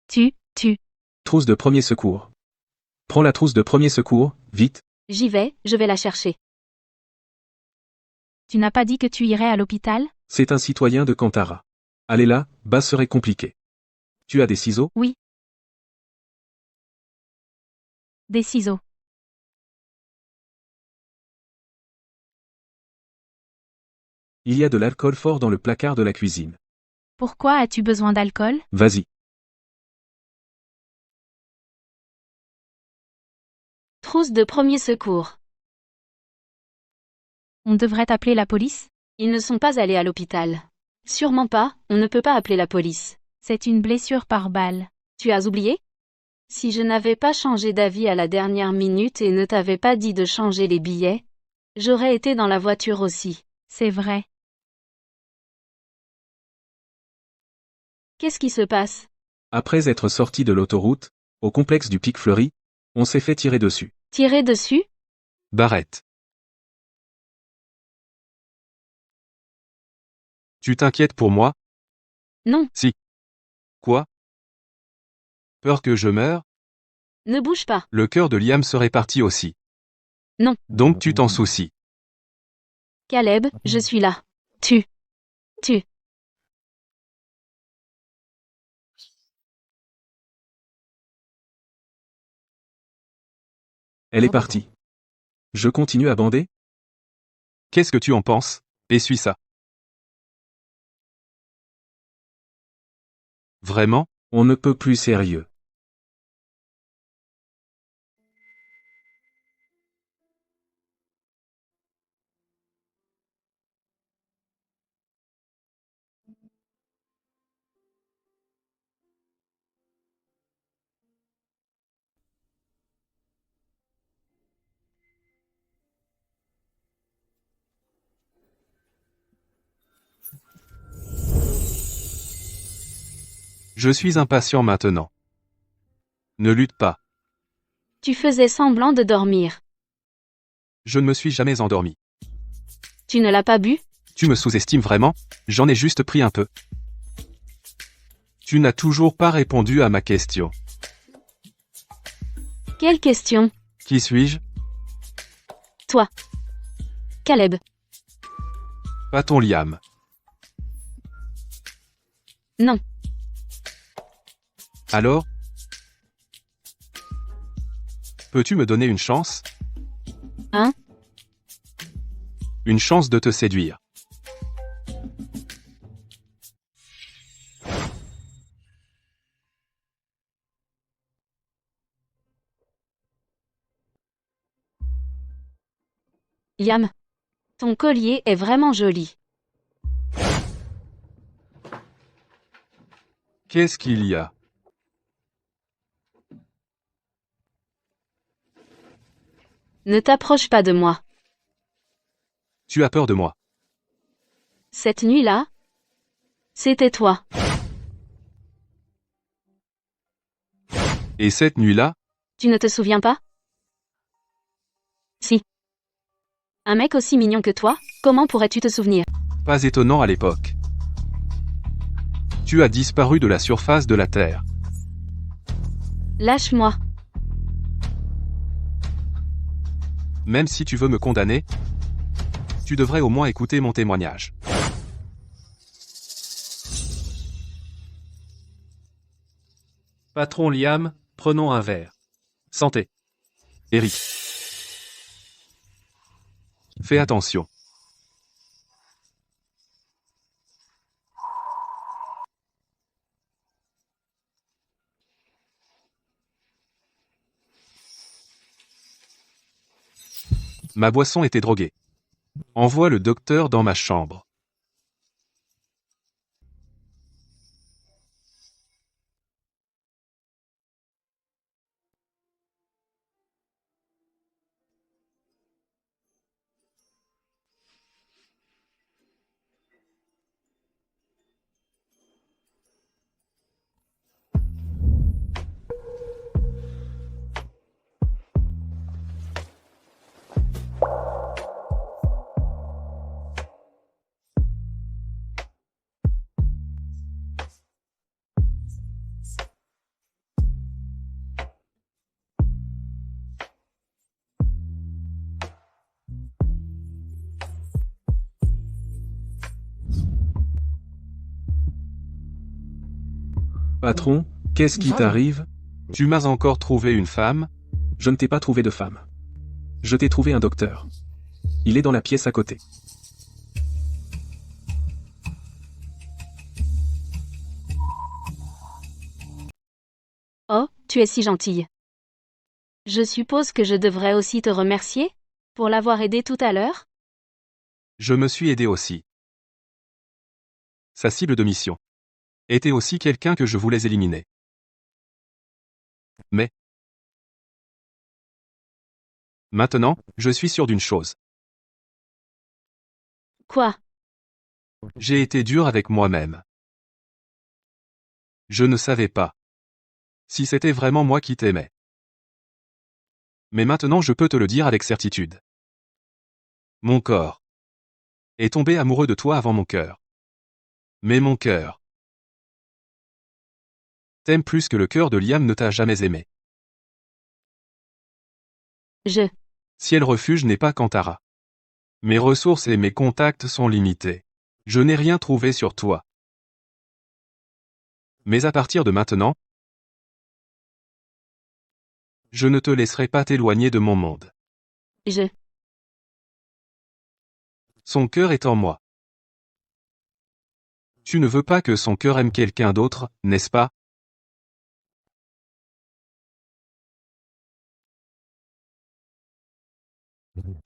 Tu. Trousse de premier secours. Prends la trousse de premier secours, vite. J'y vais, je vais la chercher. Tu n'as pas dit que tu irais à l'hôpital? C'est un citoyen de Kantara. Aller là, bas serait compliqué. Tu as des ciseaux? Oui. Des ciseaux. Il y a de l'alcool fort dans le placard de la cuisine. Pourquoi as-tu besoin d'alcool? Vas-y. Trousse de premier secours. On devrait appeler la police? Ils ne sont pas allés à l'hôpital. Sûrement pas, on ne peut pas appeler la police. C'est une blessure par balle. Tu as oublié? Si je n'avais pas changé d'avis à la dernière minute et ne t'avais pas dit de changer les billets, j'aurais été dans la voiture aussi. C'est vrai. Qu'est-ce qui se passe? Après être sorti de l'autoroute, au complexe du Pic Fleuri, on s'est fait tirer dessus. Tirer dessus? Barrett. Tu t'inquiètes pour moi? Non. Si. Quoi? Peur que je meure? Ne bouge pas. Le cœur de Liam serait parti aussi. Non. Donc tu t'en soucies. Caleb, je suis là. Tu. Elle est partie. Je continue à bander? Qu'est-ce que tu en penses? Essuie ça. Vraiment? On ne peut plus sérieux. Je suis impatient maintenant. Ne lutte pas. Tu faisais semblant de dormir. Je ne me suis jamais endormi. Tu ne l'as pas bu? Tu me sous-estimes vraiment? J'en ai juste pris un peu. Tu n'as toujours pas répondu à ma question. Quelle question? Qui suis-je? Toi. Caleb. Pas ton Liam. Non. Alors? Peux-tu me donner une chance? Hein? Une chance de te séduire. Liam. Ton collier est vraiment joli. Qu'est-ce qu'il y a? Ne t'approche pas de moi. Tu as peur de moi. Cette nuit-là, c'était toi. Et cette nuit-là? Tu ne te souviens pas? Si. Un mec aussi mignon que toi, comment pourrais-tu te souvenir? Pas étonnant à l'époque. Tu as disparu de la surface de la Terre. Lâche-moi. Même si tu veux me condamner, tu devrais au moins écouter mon témoignage. Patron Liam, prenons un verre. Santé. Eric. Fais attention. Ma boisson était droguée. Envoie le docteur dans ma chambre. Patron, qu'est-ce qui t'arrive? Tu m'as encore trouvé une femme? Je ne t'ai pas trouvé de femme. Je t'ai trouvé un docteur. Il est dans la pièce à côté. Oh, tu es si gentille. Je suppose que je devrais aussi te remercier pour l'avoir aidé tout à l'heure? Je me suis aidé aussi. Sa cible de mission était aussi quelqu'un que je voulais éliminer. Mais maintenant, je suis sûr d'une chose. Quoi? J'ai été dur avec moi-même. Je ne savais pas si c'était vraiment moi qui t'aimais. Mais maintenant je peux te le dire avec certitude. Mon corps est tombé amoureux de toi avant mon cœur. Mais mon cœur t'aime plus que le cœur de Liam ne t'a jamais aimé. Ciel refuge n'est pas Kantara. Mes ressources et mes contacts sont limités. Je n'ai rien trouvé sur toi. Mais à partir de maintenant, je ne te laisserai pas t'éloigner de mon monde. Son cœur est en moi. Tu ne veux pas que son cœur aime quelqu'un d'autre, n'est-ce pas?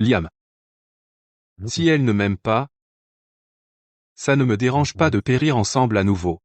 Liam. Si elle ne m'aime pas, ça ne me dérange pas de périr ensemble à nouveau.